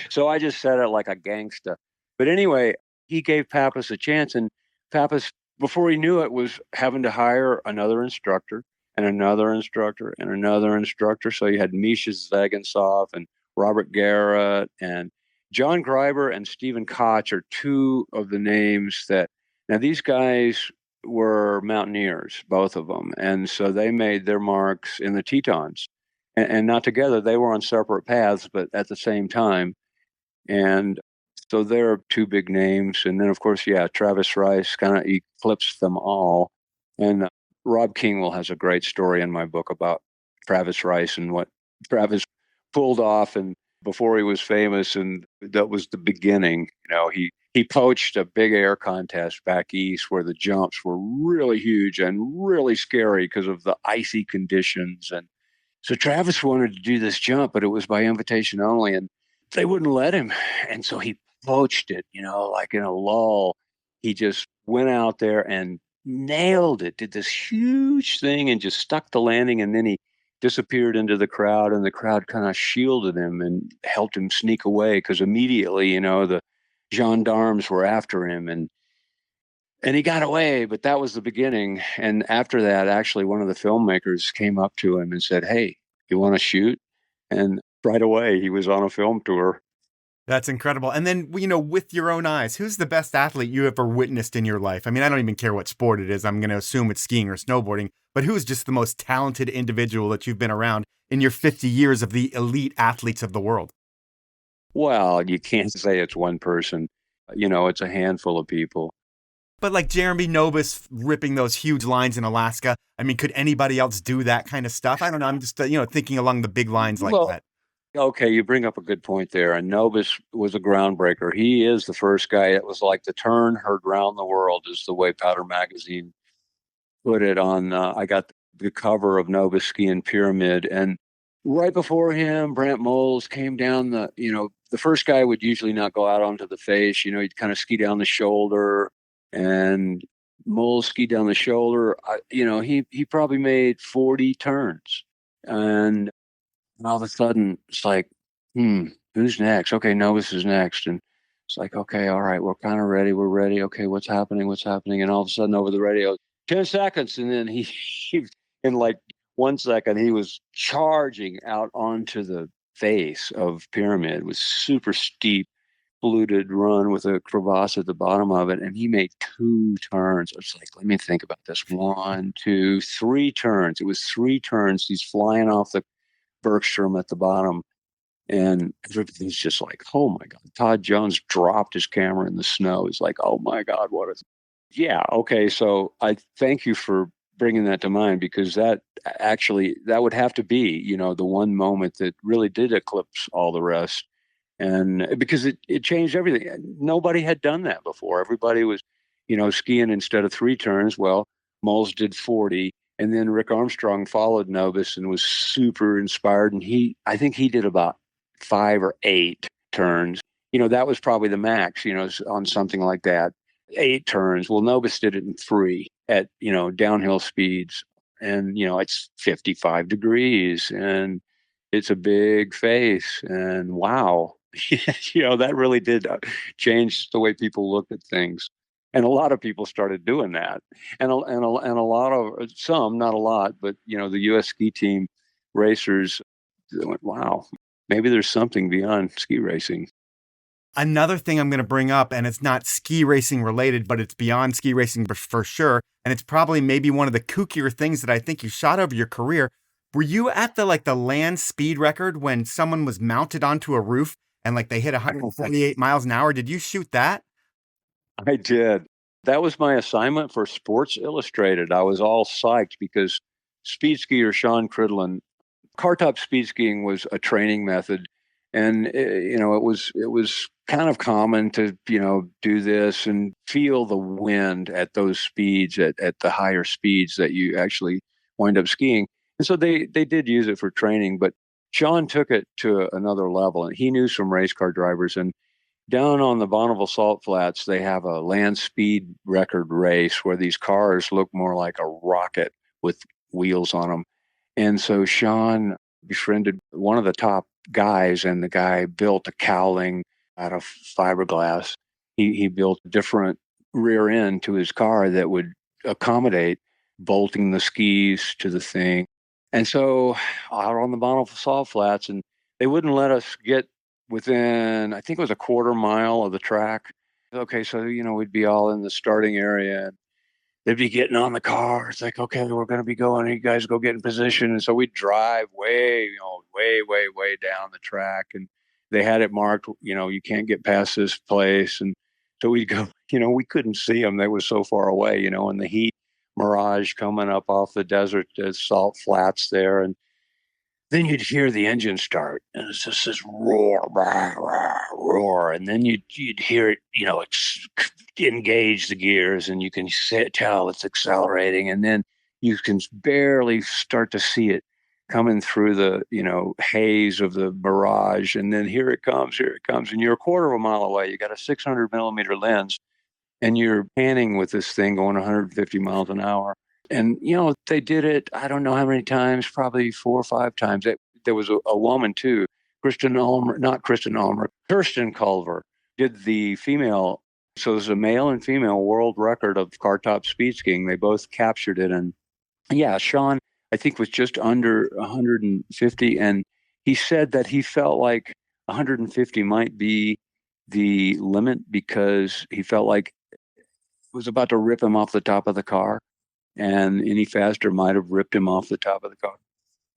[SPEAKER 4] so I just said it like a gangsta. But anyway, he gave Pappas a chance, and Pappas, before he knew it, was having to hire another instructor and another instructor and another instructor. So you had Misha Zagensov and Robert Garrett and John Greiber and Stephen Koch are two of the names that, now these guys were mountaineers, both of them. And so they made their marks in the Tetons and not together. They were on separate paths, but at the same time. And so they're two big names. And then, of course, Travis Rice kind of eclipsed them all. And Rob Kingwell has a great story in my book about Travis Rice and what Travis pulled off and before he was famous. And that was the beginning. He poached a big air contest back east where the jumps were really huge and really scary because of the icy conditions. And so Travis wanted to do this jump, but it was by invitation only, and they wouldn't let him. And so he poached it, like in a lull. He just went out there and nailed it, did this huge thing and just stuck the landing. And then he disappeared into the crowd, and the crowd kind of shielded him and helped him sneak away because immediately, the gendarmes were after him, and he got away. But that was the beginning. And after that, actually, one of the filmmakers came up to him and said, hey, you want to shoot? And right away, he was on a film tour.
[SPEAKER 2] That's incredible. And then, with your own eyes, who's the best athlete you ever witnessed in your life? I mean, I don't even care what sport it is. I'm going to assume it's skiing or snowboarding. But who's just the most talented individual that you've been around in your 50 years of the elite athletes of the world?
[SPEAKER 4] Well, you can't say it's one person. It's a handful of people.
[SPEAKER 2] But like Jeremy Nobis ripping those huge lines in Alaska, I mean, could anybody else do that kind of stuff? I don't know. I'm just, thinking along the big lines like that.
[SPEAKER 4] Okay, you bring up a good point there. And Nobis was a groundbreaker. He is the first guy that was like the term heard round the world, is the way Powder Magazine put it on. I got the cover of Nobis skiing Pyramid. And right before him, Brant Moles came down the first guy would usually not go out onto the face. He'd kind of ski down the shoulder. And Moles skied down the shoulder. He probably made 40 turns. And all of a sudden, it's like, who's next? Okay, Nobis is next. And it's like, okay, all right, we're kind of ready. We're ready. Okay, what's happening? And all of a sudden over the radio, 10 seconds. And then he in like 1 second, he was charging out onto the face of Pyramid. It was super steep, polluted run with a crevasse at the bottom of it. And he made 2 turns. It's like, let me think about this. 1, 2, 3 turns. It was 3 turns. He's flying off the Bergstrom at the bottom. And everybody's just like, oh my God. Todd Jones dropped his camera in the snow. He's like, oh my God, what is. Yeah. Okay. So I thank you for bringing that to mind, because that would have to be, the one moment that really did eclipse all the rest. And because it changed everything. Nobody had done that before. Everybody was, skiing instead of 3 turns. Well, Moles did 40. And then Rick Armstrong followed Nobis and was super inspired. And I think he did about 5 or 8 turns. That was probably the max, on something like that. 8 turns. Well, Nobis did it in 3 at, downhill speeds. And, it's 55 degrees and it's a big face. And wow, that really did change the way people looked at things. And a lot of people started doing that. And a lot of, some, not a lot, but, the U.S. ski team racers went, wow, maybe there's something beyond ski racing.
[SPEAKER 2] Another thing I'm going to bring up, and it's not ski racing related, but it's beyond ski racing for sure. And it's probably maybe one of the kookier things that I think you shot over your career. Were you at the land speed record when someone was mounted onto a roof and they hit 148 miles an hour? Did you shoot that?
[SPEAKER 4] I did. That was my assignment for Sports Illustrated. I was all psyched because speed skier Sean Cridlin, car top speed skiing was a training method. And, it was kind of common to, do this and feel the wind at those speeds, at the higher speeds that you actually wind up skiing. And so they did use it for training, but Sean took it to another level, and he knew some race car drivers. And down on the Bonneville Salt Flats, they have a land speed record race where these cars look more like a rocket with wheels on them. And so Sean befriended one of the top guys, and the guy built a cowling out of fiberglass. He built a different rear end to his car that would accommodate bolting the skis to the thing. And so out on the Bonneville Salt Flats, and they wouldn't let us get within, I think it was a quarter mile of the track. Okay, so, we'd be all in the starting area, and they'd be getting on the car. It's like, okay, we're going to be going. You guys go get in position. And so we'd drive way down the track. And they had it marked, you can't get past this place. And so we'd go, we couldn't see them. They were so far away, and the heat mirage coming up off the desert, salt flats there. And then you'd hear the engine start, and it's just this roar, rah, rah, roar. And then you'd hear it, it's engage the gears, and you can tell it's accelerating. And then you can barely start to see it coming through the, haze of the mirage. And then here it comes. And you're a quarter of a mile away. You got a 600 millimeter lens, and you're panning with this thing going 150 miles an hour. And, they did it, I don't know how many times, probably 4 or 5 times. There was a woman, too, Kirsten Culver did the female. So there's a male and female world record of car top speed skiing. They both captured it. And yeah, Sean, I think, was just under 150. And he said that he felt like 150 might be the limit, because he felt like it was about to rip him off the top of the car. And any faster might have ripped him off the top of the car.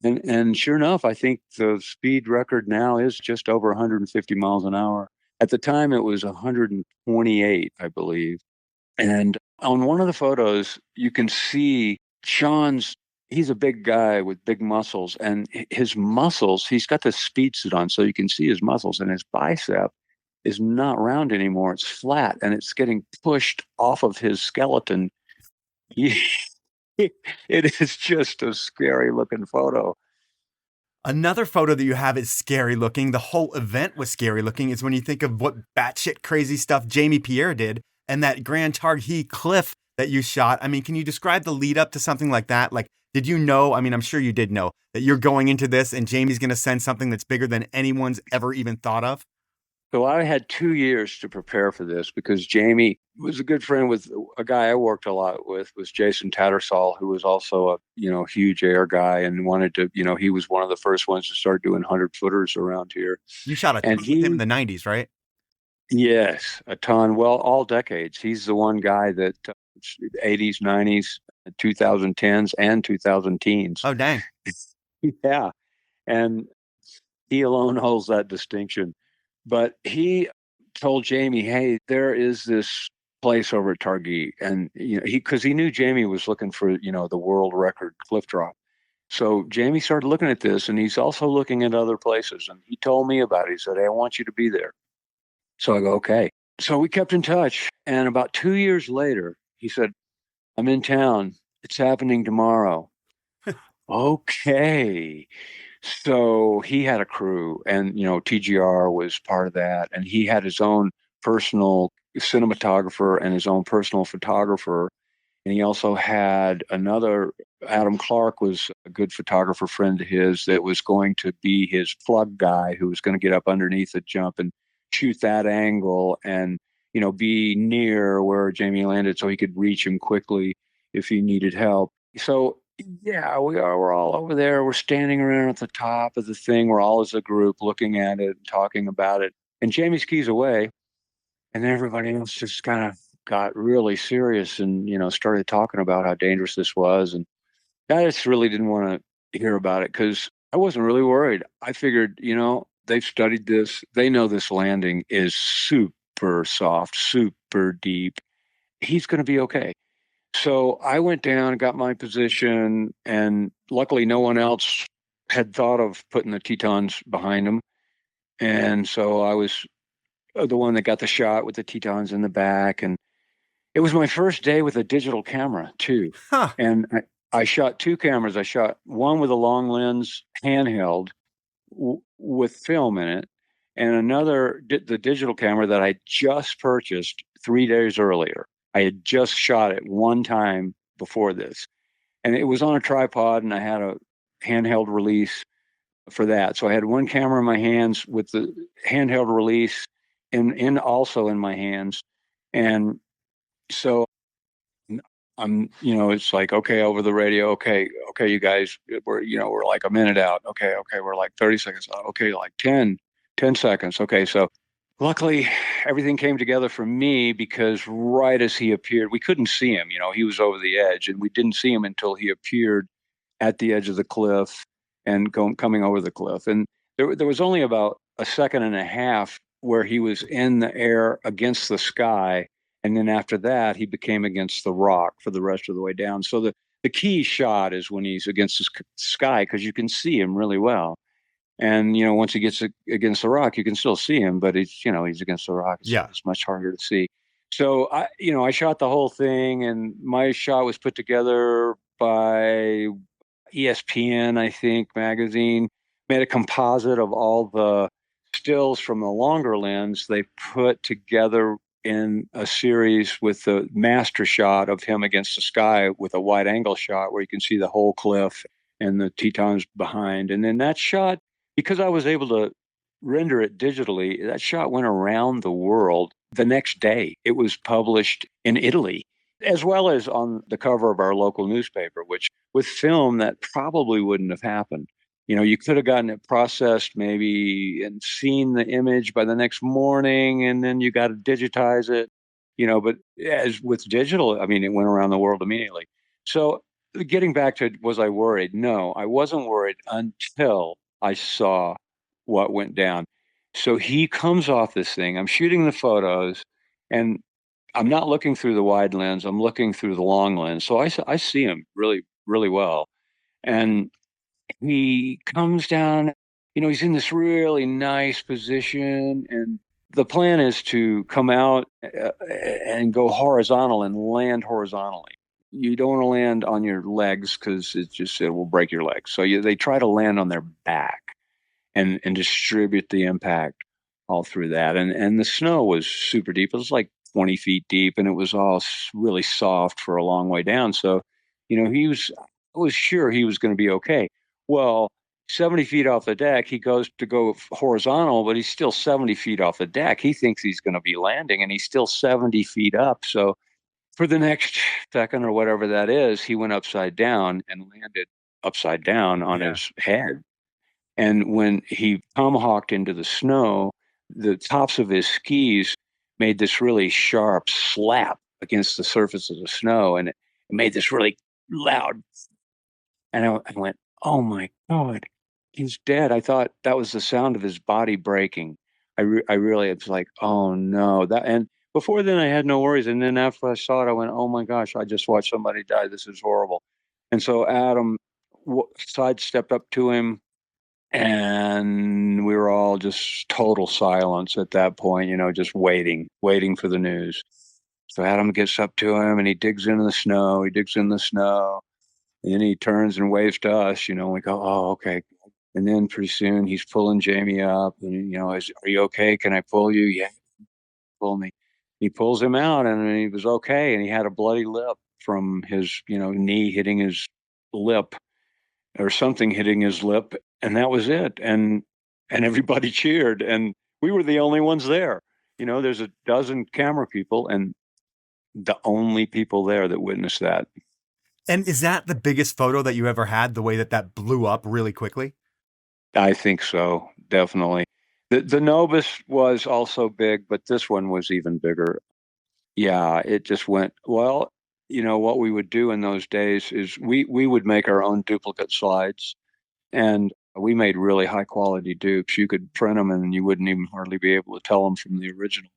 [SPEAKER 4] And sure enough, I think the speed record now is just over 150 miles an hour. At the time, it was 128, I believe. And on one of the photos, you can see he's a big guy with big muscles. And his muscles, he's got the speed suit on, so you can see his muscles. And his bicep is not round anymore. It's flat, and it's getting pushed off of his skeleton. It is just a scary looking photo.
[SPEAKER 2] Another photo that you have is scary looking. The whole event was scary looking. Is when you think of what batshit crazy stuff Jamie Pierre did, and that Grand Targhee cliff that you shot. I mean, can you describe the lead up to something like that? Did you know? I mean, I'm sure you did know that you're going into this and Jamie's going to send something that's bigger than anyone's ever even thought of.
[SPEAKER 4] So I had 2 years to prepare for this, because Jamie was a good friend with a guy I worked a lot with, was Jason Tattersall, who was also a huge air guy and wanted to, he was one of the first ones to start doing 100-footers around here.
[SPEAKER 2] You shot a ton with him in the 90s, right?
[SPEAKER 4] Yes, a ton. Well, all decades. He's the one guy that 80s, 90s, 2010s, and 2010s.
[SPEAKER 2] Oh, dang.
[SPEAKER 4] Yeah. And he alone holds that distinction. But he told Jamie, hey, there is this place over at Targhee. And, because he knew Jamie was looking for, the world record cliff drop. So Jamie started looking at this, and he's also looking at other places. And he told me about it. He said, hey, I want you to be there. So I go, okay. So we kept in touch. And about 2 years later, he said, I'm in town. It's happening tomorrow. Okay. So he had a crew, and TGR was part of that, and he had his own personal cinematographer and his own personal photographer, and he also had another. Adam Clark was a good photographer friend of his that was going to be his plug guy, who was going to get up underneath the jump and shoot that angle, and be near where Jamie landed so he could reach him quickly if he needed help. So yeah, we're all over there. We're standing around at the top of the thing. We're all as a group looking at it, talking about it. And Jamie skis away, and everybody else just kind of got really serious and, started talking about how dangerous this was. And I just really didn't want to hear about it because I wasn't really worried. I figured, they've studied this. They know this landing is super soft, super deep. He's going to be okay. So I went down, got my position, and luckily no one else had thought of putting the Tetons behind him. And so I was the one that got the shot with the Tetons in the back. And it was my first day with a digital camera, too.
[SPEAKER 2] Huh.
[SPEAKER 4] And I shot two cameras. I shot one with a long lens handheld with film in it, and another, the digital camera that I just purchased 3 days earlier. I had just shot it one time before this, and it was on a tripod, and I had a handheld release for that. So I had one camera in my hands with the handheld release in also in my hands. And so I'm, it's like, okay, over the radio. Okay, you guys, we're like a minute out. Okay, we're like 30 seconds out. Okay, like 10 seconds. Okay, so luckily everything came together for me because right as he appeared, we couldn't see him. He was over the edge, and we didn't see him until he appeared at the edge of the cliff and coming over the cliff. And there was only about a second and a half where he was in the air against the sky. And then after that, he became against the rock for the rest of the way down. So the key shot is when he's against the sky, because you can see him really well. And, once he gets against the rock, you can still see him, but he's against the rock. It's much harder to see. So I shot the whole thing, and my shot was put together by ESPN, I think, magazine. Made a composite of all the stills from the longer lens. They put together in a series with the master shot of him against the sky with a wide angle shot where you can see the whole cliff and the Tetons behind. And then that shot, because I was able to render it digitally, that shot went around the world the next day. It was published in Italy, as well as on the cover of our local newspaper, which with film, that probably wouldn't have happened. You could have gotten it processed maybe and seen the image by the next morning, and then you got to digitize it, but as with digital, I mean, it went around the world immediately. So getting back to, was I worried? No, I wasn't worried until I saw what went down. So he comes off this thing. I'm shooting the photos, and I'm not looking through the wide lens. I'm looking through the long lens. So I see him really, really well. And he comes down, he's in this really nice position. And the plan is to come out and go horizontal and land horizontally. You don't want to land on your legs because it will break your legs. So they try to land on their back and distribute the impact all through that. And the snow was super deep. It was like 20 feet deep, and it was all really soft for a long way down. So, I was sure he was going to be okay. Well, 70 feet off the deck, he goes to go horizontal, but he's still 70 feet off the deck. He thinks he's going to be landing, and he's still 70 feet up. So for the next second or whatever that is, he went upside down and landed upside down on his head. And when he tomahawked into the snow, the tops of his skis made this really sharp slap against the surface of the snow, and it made this really loud. And I went, oh my God, he's dead. I thought that was the sound of his body breaking. I really, it's like, oh no, and before then I had no worries. And then after I saw it, I went, oh my gosh, I just watched somebody die. This is horrible. And so Adam sidestepped up to him, and we were all just total silence at that point, just waiting for the news. So Adam gets up to him and he digs in the snow. And then he turns and waves to us, we go, oh, okay. And then pretty soon he's pulling Jamie up and, are you okay? Can I pull you? Yeah, pull me. He pulls him out and he was okay. And he had a bloody lip from his, knee hitting his lip or something hitting his lip. And that was it. And everybody cheered. And we were the only ones there. There's a dozen camera people and the only people there that witnessed that.
[SPEAKER 2] And is that the biggest photo that you ever had, the way that blew up really quickly?
[SPEAKER 4] I think so, definitely. The Nobis was also big, but this one was even bigger. Yeah, it just went, well, what we would do in those days is we would make our own duplicate slides, and we made really high quality dupes. You could print them and you wouldn't even hardly be able to tell them from the original.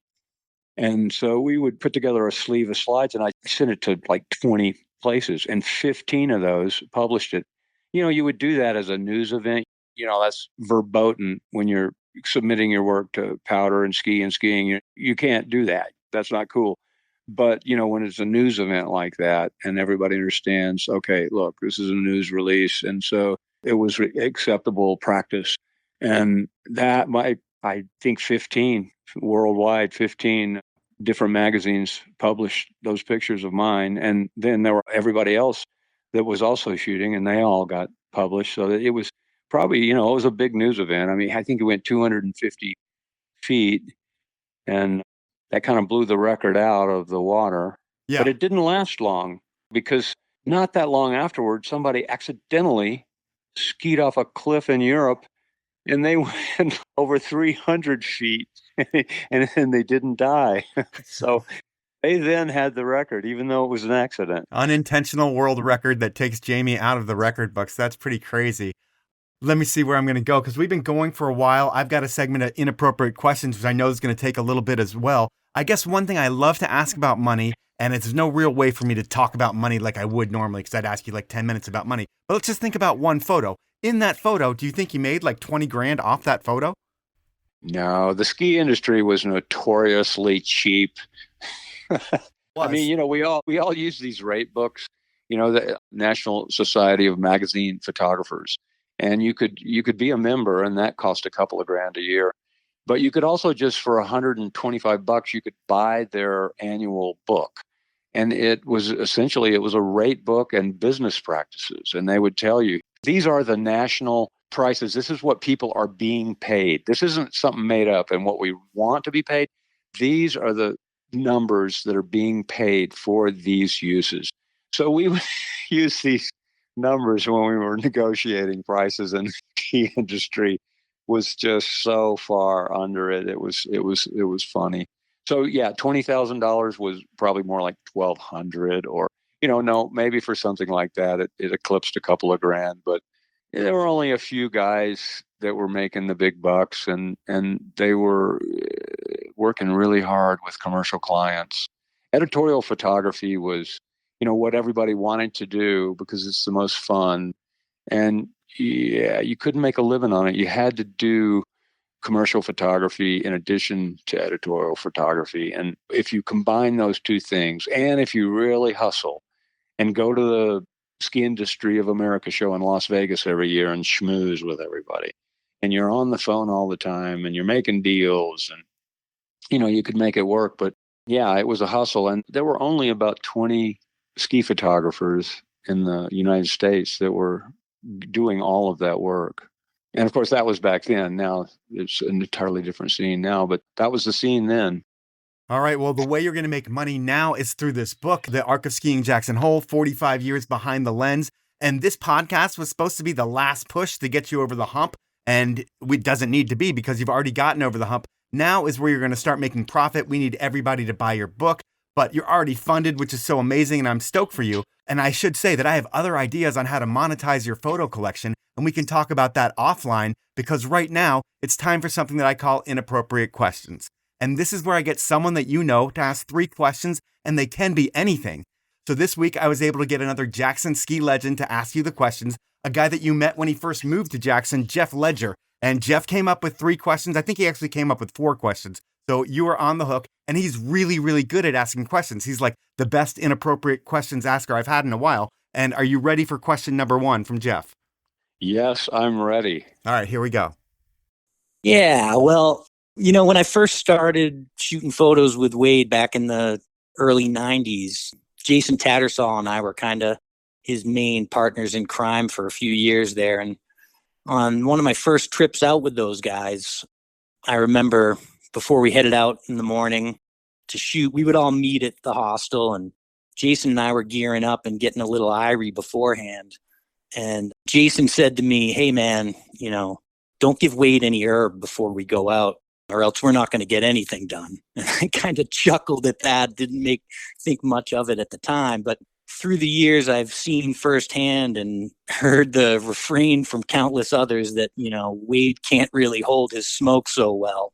[SPEAKER 4] And so we would put together a sleeve of slides, and I sent it to like 20 places, and 15 of those published it. You would do that as a news event. That's verboten when you're submitting your work to Powder and skiing. You can't do that. That's not cool. But, when it's a news event like that and everybody understands, okay, look, this is a news release. And so it was acceptable practice. And that I think 15 worldwide, 15 different magazines published those pictures of mine. And then there were everybody else that was also shooting, and they all got published. So it was probably, it was a big news event. I mean, I think it went 250 feet, and that kind of blew the record out of the water.
[SPEAKER 2] Yeah.
[SPEAKER 4] But it didn't last long, because not that long afterwards, somebody accidentally skied off a cliff in Europe, and they went over 300 feet, and they didn't die. So they then had the record, even though it was an accident.
[SPEAKER 2] Unintentional world record that takes Jamie out of the record books. That's pretty crazy. Let me see where I'm going to go, because we've been going for a while. I've got a segment of Inappropriate Questions, which I know is going to take a little bit as well. I guess one thing I love to ask about money, and there's no real way for me to talk about money like I would normally, because I'd ask you like 10 minutes about money. But let's just think about one photo. In that photo, do you think you made like 20 grand off that photo?
[SPEAKER 4] No, the ski industry was notoriously cheap. I mean, we all use these rate books, the National Society of Magazine Photographers. And you could be a member, and that cost a couple of grand a year. But you could also, just for $125, you could buy their annual book. And it was a rate book and business practices. And they would tell you, these are the national prices. This is what people are being paid. This isn't something made up and what we want to be paid. These are the numbers that are being paid for these uses. So we would use these numbers when we were negotiating prices, and the ski industry was just so far under it. It was funny. So yeah, $20,000 was probably more like $1,200, or no, maybe for something like that it eclipsed a couple of grand. But there were only a few guys that were making the big bucks, and they were working really hard with commercial clients. Editorial photography was what everybody wanted to do because it's the most fun. And yeah, you couldn't make a living on it. You had to do commercial photography in addition to editorial photography. And if you combine those two things, and if you really hustle and go to the Ski Industry of America show in Las Vegas every year and schmooze with everybody, and you're on the phone all the time and you're making deals, and you could make it work. But yeah, it was a hustle. And there were only about 20 ski photographers in the United States that were doing all of that work. And of course, that was back then. Now it's an entirely different scene now, but that was the scene then.
[SPEAKER 2] All right. Well, the way you're going to make money now is through this book, The Arc of Skiing Jackson Hole, 45 Years Behind the Lens. And this podcast was supposed to be the last push to get you over the hump. And it doesn't need to be, because you've already gotten over the hump. Now is where you're going to start making profit. We need everybody to buy your book, but you're already funded, which is so amazing. And I'm stoked for you. And I should say that I have other ideas on how to monetize your photo collection. and we can talk about that offline, because right now it's time for something that I call Inappropriate Questions. And this is where I get someone that you know to ask 3 questions, and they can be anything. So this week I was able to get another Jackson ski legend to ask you the questions, a guy that you met when he first moved to Jackson, Jeff Ledger. And Jeff came up with 3 questions. I think he actually came up with 4 questions. So you are on the hook, and he's really, really good at asking questions. He's like the best inappropriate questions asker I've had in a while. And are you ready for question number 1 from Jeff?
[SPEAKER 4] Yes, I'm ready.
[SPEAKER 2] All right, here we go.
[SPEAKER 5] Yeah, well, when I first started shooting photos with Wade back in the early 90s, Jason Tattersall and I were kind of his main partners in crime for a few years there. And on one of my first trips out with those guys, I remember before we headed out in the morning to shoot, we would all meet at the hostel, and Jason and I were gearing up and getting a little irie beforehand. And Jason said to me, "Hey man, don't give Wade any herb before we go out, or else we're not going to get anything done." And I kind of chuckled at that, didn't think much of it at the time. But through the years, I've seen firsthand and heard the refrain from countless others that, Wade can't really hold his smoke so well.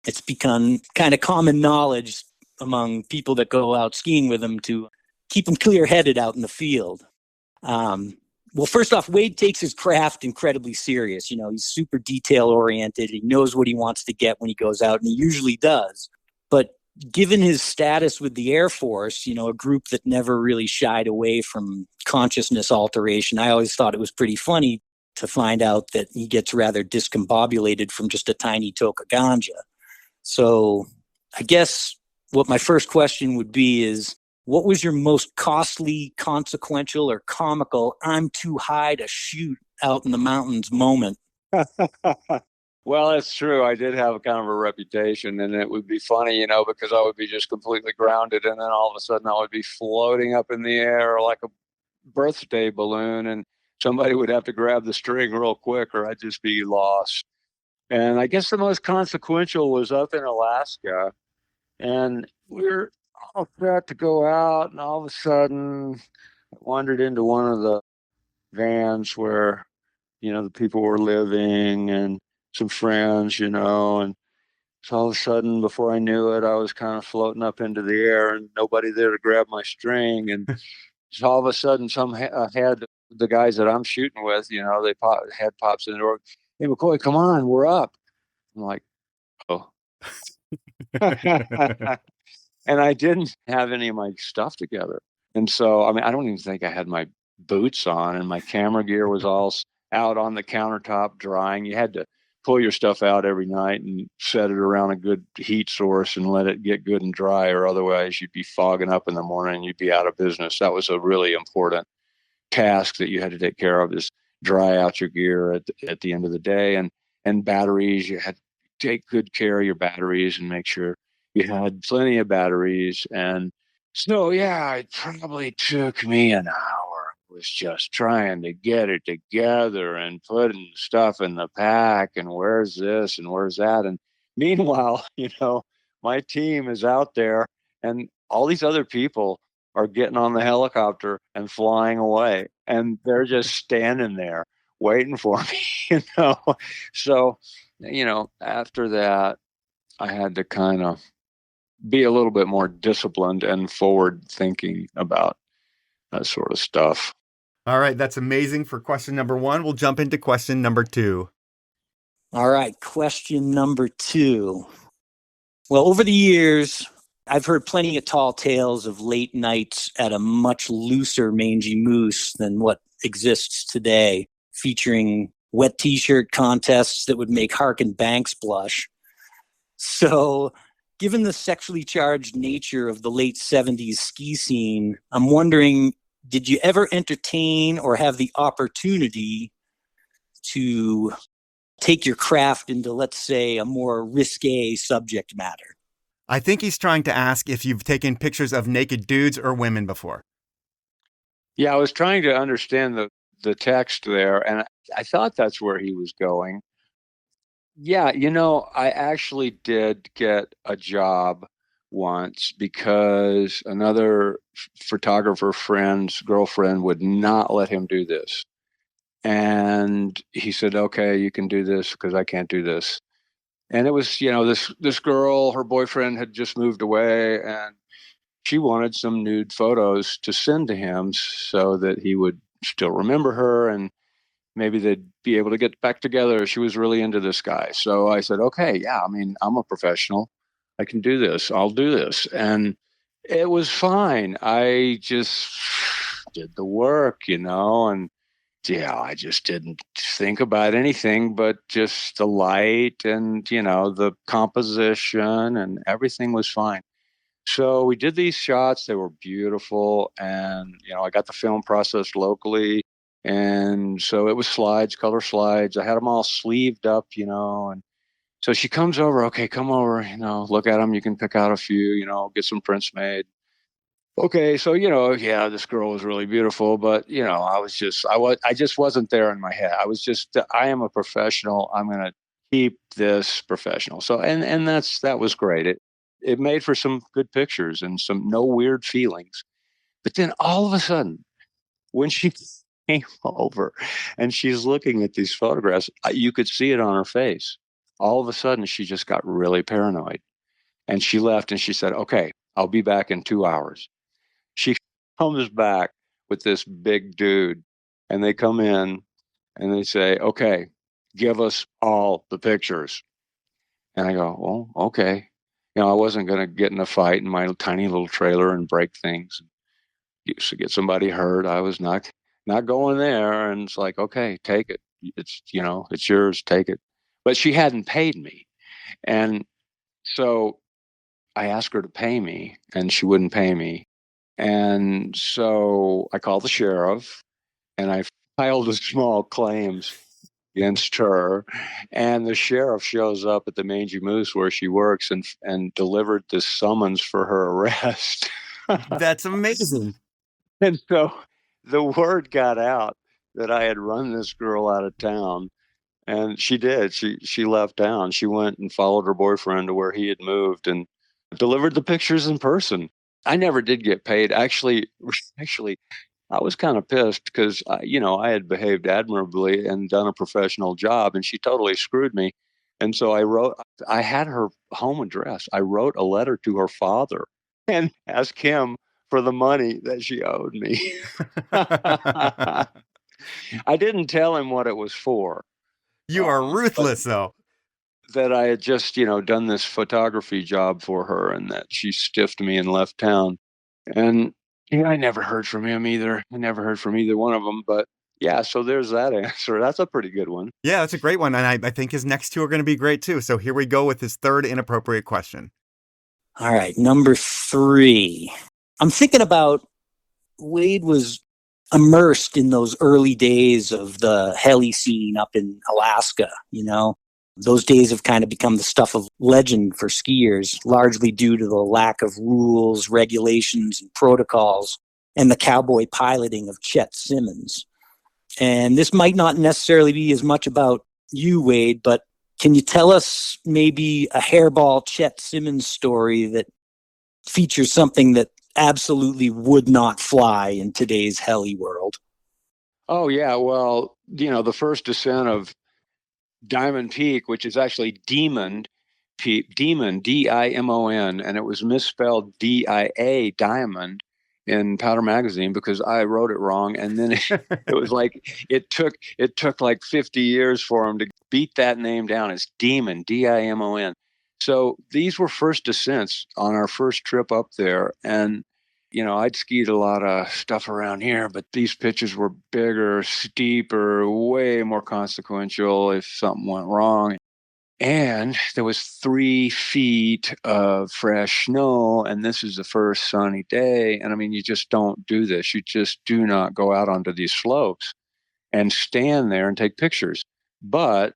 [SPEAKER 5] It's become kind of common knowledge among people that go out skiing with him to keep him clear-headed out in the field. Well, first off, Wade takes his craft incredibly serious. He's super detail-oriented. He knows what he wants to get when he goes out, and he usually does. But given his status with the Air Force, a group that never really shied away from consciousness alteration, I always thought it was pretty funny to find out that he gets rather discombobulated from just a tiny toke of ganja. So I guess what my first question would be is, what was your most costly, consequential, or comical "I'm too high to shoot out in the mountains" moment?
[SPEAKER 4] Well, it's true. I did have kind of a reputation, and it would be funny, because I would be just completely grounded, and then all of a sudden I would be floating up in the air like a birthday balloon, and somebody would have to grab the string real quick, or I'd just be lost. And I guess the most consequential was up in Alaska, and we were all set to go out, and all of a sudden I wandered into one of the vans where, the people were living and some friends, and so all of a sudden, before I knew it, I was kind of floating up into the air and nobody there to grab my string. And so all of a sudden, some had the guys that I'm shooting with, head pops in the door. "Hey, McCoy, come on, we're up." I'm like, "Oh." And I didn't have any of my stuff together. And so, I don't even think I had my boots on, and my camera gear was all out on the countertop drying. You had to pull your stuff out every night and set it around a good heat source and let it get good and dry, or otherwise you'd be fogging up in the morning and you'd be out of business. That was a really important task that you had to take care of, is dry out your gear at the end of the day. And batteries, you had to take good care of your batteries and make sure you had plenty of batteries. And so, yeah, it probably took me an hour. Was just trying to get it together and putting stuff in the pack, and where's this and where's that. And meanwhile, my team is out there, and all these other people are getting on the helicopter and flying away, and they're just standing there waiting for me. So, after that, I had to kind of be a little bit more disciplined and forward thinking about that sort of stuff.
[SPEAKER 2] All right, that's amazing for question number 1. We'll jump into question number 2.
[SPEAKER 5] All right, question number 2. Well, over the years, I've heard plenty of tall tales of late nights at a much looser mangy moose than what exists today, featuring wet t-shirt contests that would make Harkin Banks blush. So, given the sexually charged nature of the late 70s ski scene, I'm wondering, did you ever entertain or have the opportunity to take your craft into, let's say, a more risque subject matter?
[SPEAKER 2] I think he's trying to ask if you've taken pictures of naked dudes or women before.
[SPEAKER 4] Yeah, I was trying to understand the text there, and I thought that's where he was going. Yeah, I actually did get a job once because another photographer friend's girlfriend would not let him do this. And he said, okay, you can do this because I can't do this. And it was, this girl, her boyfriend had just moved away, and she wanted some nude photos to send to him so that he would still remember her, and maybe they'd be able to get back together. She was really into this guy. So I said, okay, yeah, I mean, I'm a professional. I can do this. I'll do this. And it was fine. I just did the work, and yeah, I just didn't think about anything but just the light and, the composition, and everything was fine. So we did these shots. They were beautiful. And, I got the film processed locally. And so it was slides, color slides. I had them all sleeved up, and so she comes over. Okay, come over, look at them. You can pick out a few, get some prints made. Okay, so yeah, this girl was really beautiful, but I just wasn't there in my head. I was just, I am a professional. I'm gonna keep this professional. So that was great. It made for some good pictures and some no weird feelings. But then all of a sudden, when she came over and she's looking at these photographs, you could see it on her face. All of a sudden, she just got really paranoid, and she left and she said, "Okay, I'll be back in 2 hours." She comes back with this big dude, and they come in and they say, "Okay, give us all the pictures." And I go, "Well, okay." I wasn't going to get in a fight in my tiny little trailer and break things, to get somebody hurt. I was not going there. And it's like, okay, take it. It's yours. Take it. But she hadn't paid me, and so I asked her to pay me, and she wouldn't pay me. And so I called the sheriff, and I filed a small claims against her. And the sheriff shows up at the Mangy Moose where she works, and delivered the summons for her arrest.
[SPEAKER 2] That's amazing.
[SPEAKER 4] And so the word got out that I had run this girl out of town. And she did. She left town. She went and followed her boyfriend to where he had moved and delivered the pictures in person. I never did get paid. Actually, I was kind of pissed because I had behaved admirably and done a professional job, and she totally screwed me. And so I had her home address. I wrote a letter to her father and asked him for the money that she owed me. I didn't tell him what it was for.
[SPEAKER 2] You are ruthless, though.
[SPEAKER 4] That I had just, done this photography job for her, and that she stiffed me and left town. And I never heard from him either. I never heard from either one of them. But yeah, so there's that answer. That's a pretty good one.
[SPEAKER 2] Yeah, that's a great one. And I think his next two are going to be great, too. So here we go with his third inappropriate question.
[SPEAKER 5] All right, number 3. I'm thinking about Wade was immersed in those early days of the heli scene up in Alaska, Those days have kind of become the stuff of legend for skiers, largely due to the lack of rules, regulations, and protocols, and the cowboy piloting of Chet Simmons. And this might not necessarily be as much about you, Wade, but can you tell us maybe a hairball Chet Simmons story that features something that absolutely would not fly in today's heli world?
[SPEAKER 4] Oh, yeah. Well, the first descent of Diamond Peak, which is actually Demon Peak, Demon, D-I-M-O-N, and it was misspelled D-I-A, Diamond, in Powder Magazine because I wrote it wrong. And then it was like, it took like 50 years for him to beat that name down. It's Demon, D-I-M-O-N. So these were first descents on our first trip up there. And I'd skied a lot of stuff around here, but these pitches were bigger, steeper, way more consequential if something went wrong. And there was 3 feet of fresh snow, and this is the first sunny day. And I mean, you just don't do this. You just do not go out onto these slopes and stand there and take pictures. But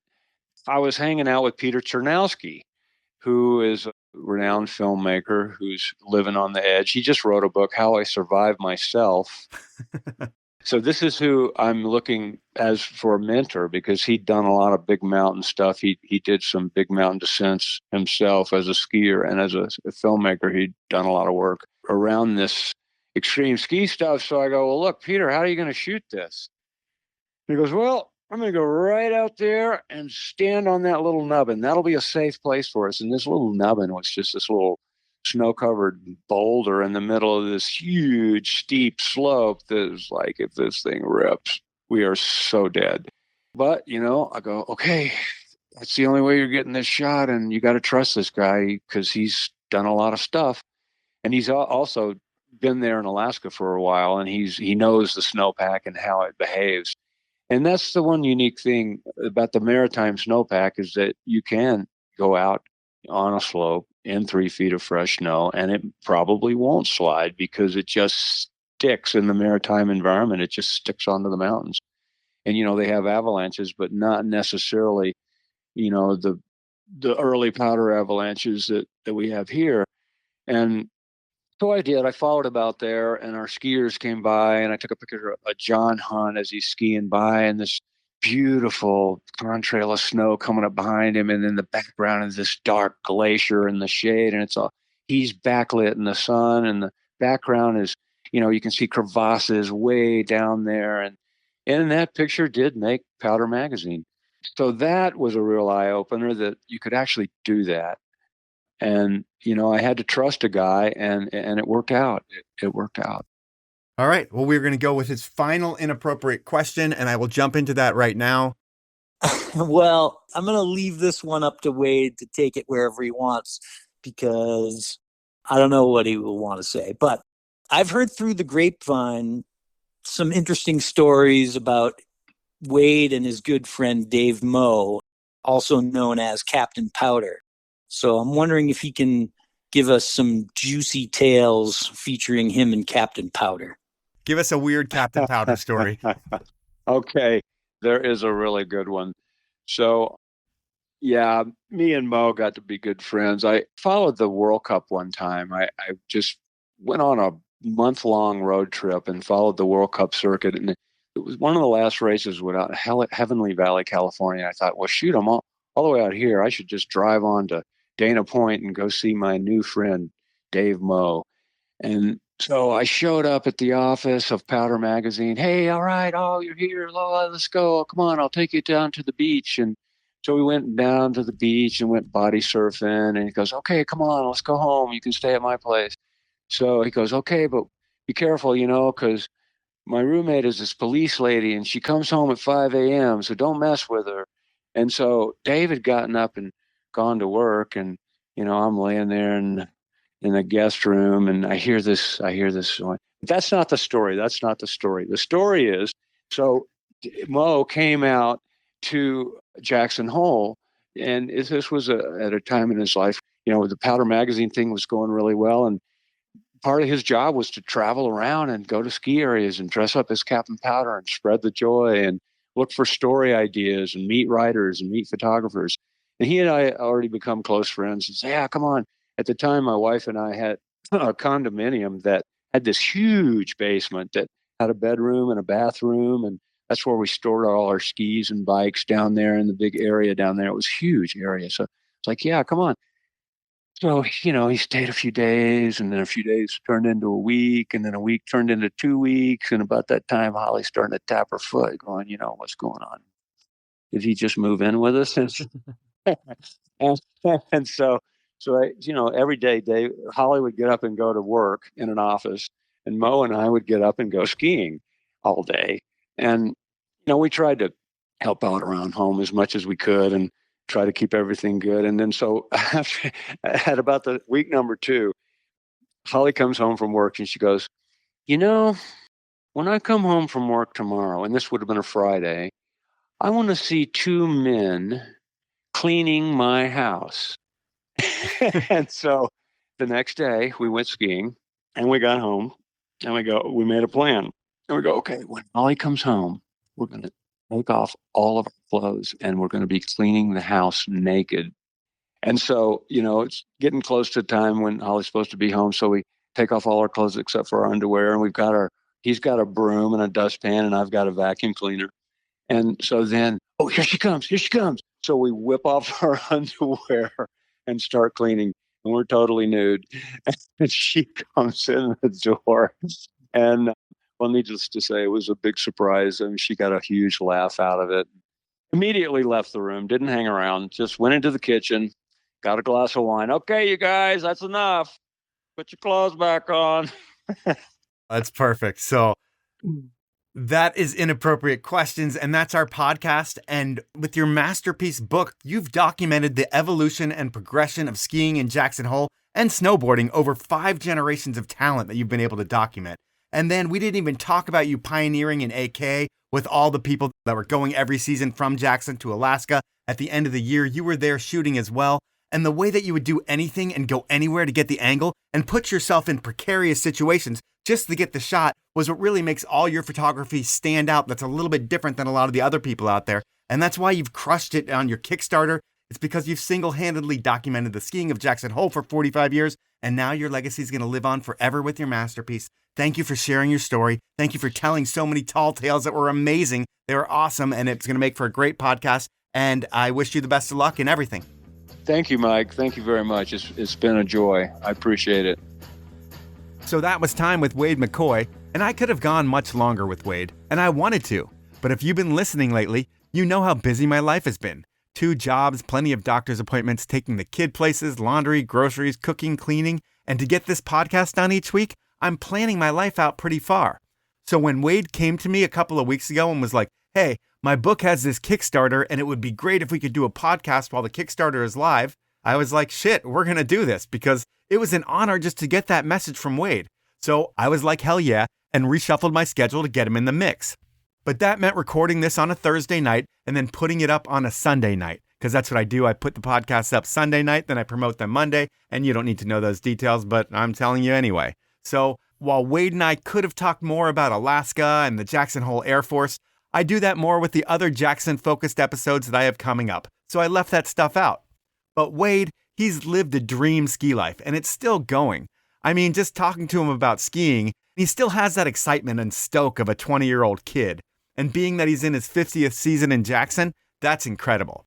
[SPEAKER 4] I was hanging out with Peter Chernowski, who is a renowned filmmaker who's living on the edge. He just wrote a book, How I Survived Myself. So this is who I'm looking as for a mentor because he'd done a lot of big mountain stuff. He did some big mountain descents himself as a skier, and as a filmmaker, he'd done a lot of work around this extreme ski stuff. So I go, well, look, Peter, how are you going to shoot this? He goes, well, I'm going to go right out there and stand on that little nubbin. That'll be a safe place for us. And this little nubbin was just this little snow-covered boulder in the middle of this huge, steep slope that was like, if this thing rips, we are so dead. But, I go, okay, that's the only way you're getting this shot. And you got to trust this guy because he's done a lot of stuff. And he's also been there in Alaska for a while, and he knows the snowpack and how it behaves. And that's the one unique thing about the maritime snowpack is that you can go out on a slope in 3 feet of fresh snow, and it probably won't slide because it just sticks in the maritime environment. It just sticks onto the mountains. And, they have avalanches, but not necessarily, the early powder avalanches that we have here. And so I did. I followed about there, and our skiers came by, and I took a picture of a John Hunt as he's skiing by, and this beautiful contrail of snow coming up behind him, and then the background is this dark glacier in the shade, and he's backlit in the sun, and the background is, you can see crevasses way down there, and that picture did make Powder Magazine. So that was a real eye opener that you could actually do that. And, I had to trust a guy, and it worked out. It worked out.
[SPEAKER 2] All right. Well, we're going to go with his final inappropriate question, and I will jump into that right now.
[SPEAKER 5] Well, I'm going to leave this one up to Wade to take it wherever he wants, because I don't know what he will want to say. But I've heard through the grapevine some interesting stories about Wade and his good friend Dave Moe, also known as Captain Powder. So I'm wondering if he can give us some juicy tales featuring him and Captain Powder.
[SPEAKER 2] Give us a weird Captain Powder story.
[SPEAKER 4] Okay, there is a really good one. So, yeah, me and Mo got to be good friends. I followed the World Cup one time. I just went on a month-long road trip and followed the World Cup circuit. And it was one of the last races without Heavenly Valley, California. I thought, well, shoot, I'm all the way out here. I should just drive on to Dana Point and go see my new friend, Dave Moe. And so I showed up at the office of Powder Magazine. Hey, all right. Oh, you're here. Let's go. Come on. I'll take you down to the beach. And so we went down to the beach and went body surfing. And he goes, okay, come on. Let's go home. You can stay at my place. So he goes, okay, but be careful, because my roommate is this police lady and she comes home at 5 a.m. So don't mess with her. And so Dave had gotten up and gone to work, and I'm laying there in the guest room, and I hear this. That's not the story. The story is, so Mo came out to Jackson Hole, and this was at a time in his life, the Powder Magazine thing was going really well, and part of his job was to travel around and go to ski areas and dress up as Captain Powder and spread the joy and look for story ideas and meet writers and meet photographers. And he and I already become close friends and say, yeah, come on. At the time, my wife and I had a condominium that had this huge basement that had a bedroom and a bathroom. And that's where we stored all our skis and bikes down there in the big area down there. It was a huge area. So it's like, yeah, come on. So, he stayed a few days, and then a few days turned into a week, and then a week turned into 2 weeks. And about that time, Holly's starting to tap her foot going, what's going on? Did he just move in with us? And so every day, Holly would get up and go to work in an office, and Mo and I would get up and go skiing all day. And, we tried to help out around home as much as we could and try to keep everything good. And then so at about the week number 2, Holly comes home from work and she goes, when I come home from work tomorrow, and this would have been a Friday, I want to see 2 men cleaning my house. And so the next day we went skiing and we got home and we made a plan. And we go, okay, when Holly comes home, we're going to take off all of our clothes and we're going to be cleaning the house naked. And so, it's getting close to time when Holly's supposed to be home. So we take off all our clothes except for our underwear. And he's got a broom and a dustpan, and I've got a vacuum cleaner. And so then, oh, here she comes. So we whip off our underwear and start cleaning. And we're totally nude. And she comes in the door. And Well, needless to say, it was a big surprise. I mean, she got a huge laugh out of it. Immediately left the room, didn't hang around, just went into the kitchen, got a glass of wine. Okay, you guys, that's enough. Put your clothes back on.
[SPEAKER 2] That's perfect. So that is Inappropriate Questions, and that's our podcast. And with your masterpiece book, you've documented the evolution and progression of skiing in Jackson Hole and snowboarding over 5 generations of talent that you've been able to document. And then we didn't even talk about you pioneering in AK with all the people that were going every season from Jackson to Alaska. At the end of the year, you were there shooting as well. And the way that you would do anything and go anywhere to get the angle and put yourself in precarious situations just to get the shot was what really makes all your photography stand out. That's a little bit different than a lot of the other people out there. And that's why you've crushed it on your Kickstarter. It's because you've single-handedly documented the skiing of Jackson Hole for 45 years. And now your legacy is going to live on forever with your masterpiece. Thank you for sharing your story. Thank you for telling so many tall tales that were amazing. They were awesome. And it's going to make for a great podcast. And I wish you the best of luck in everything.
[SPEAKER 4] Thank you, Mike. Thank you very much. It's been a joy. I appreciate it.
[SPEAKER 2] So that was time with Wade McCoy, and I could have gone much longer with Wade, and I wanted to. But if you've been listening lately, you know how busy my life has been. 2 jobs, plenty of doctor's appointments, taking the kid places, laundry, groceries, cooking, cleaning. And to get this podcast done each week, I'm planning my life out pretty far. So when Wade came to me a couple of weeks ago and was like, hey, my book has this Kickstarter and it would be great if we could do a podcast while the Kickstarter is live, I was like, shit, we're going to do this, because it was an honor just to get that message from Wade. So I was like, hell yeah, and reshuffled my schedule to get him in the mix. But that meant recording this on a Thursday night and then putting it up on a Sunday night, because that's what I do. I put the podcasts up Sunday night, then I promote them Monday, and you don't need to know those details, but I'm telling you anyway. So while Wade and I could have talked more about Alaska and the Jackson Hole Airforce, I do that more with the other Jackson-focused episodes that I have coming up, so I left that stuff out. But Wade, he's lived a dream ski life, and it's still going. I mean, just talking to him about skiing, he still has that excitement and stoke of a 20-year-old kid. And being that he's in his 50th season in Jackson, that's incredible.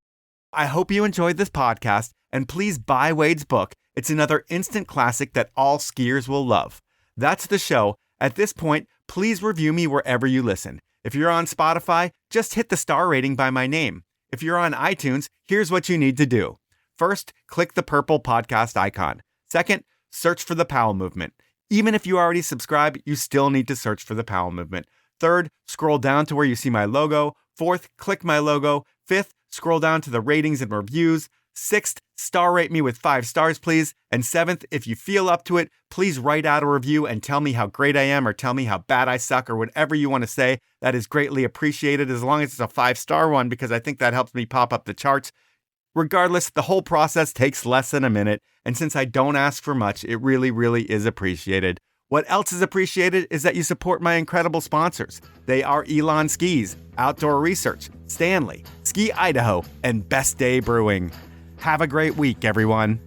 [SPEAKER 2] I hope you enjoyed this podcast, and please buy Wade's book. It's another instant classic that all skiers will love. That's the show. At this point, please review me wherever you listen. If you're on Spotify, just hit the star rating by my name. If you're on iTunes, here's what you need to do. First, click the purple podcast icon. Second, search for the Powell Movement. Even if you already subscribe, you still need to search for the Powell Movement. Third, scroll down to where you see my logo. Fourth, click my logo. Fifth, scroll down to the ratings and reviews. Sixth, star rate me with 5 stars, please. And seventh, if you feel up to it, please write out a review and tell me how great I am, or tell me how bad I suck, or whatever you want to say. That is greatly appreciated, as long as it's a 5-star one, because I think that helps me pop up the charts. Regardless, the whole process takes less than a minute, and since I don't ask for much, it really, really is appreciated. What else is appreciated is that you support my incredible sponsors. They are Elan Skis, Outdoor Research, Stanley, Ski Idaho, and Best Day Brewing. Have a great week, everyone.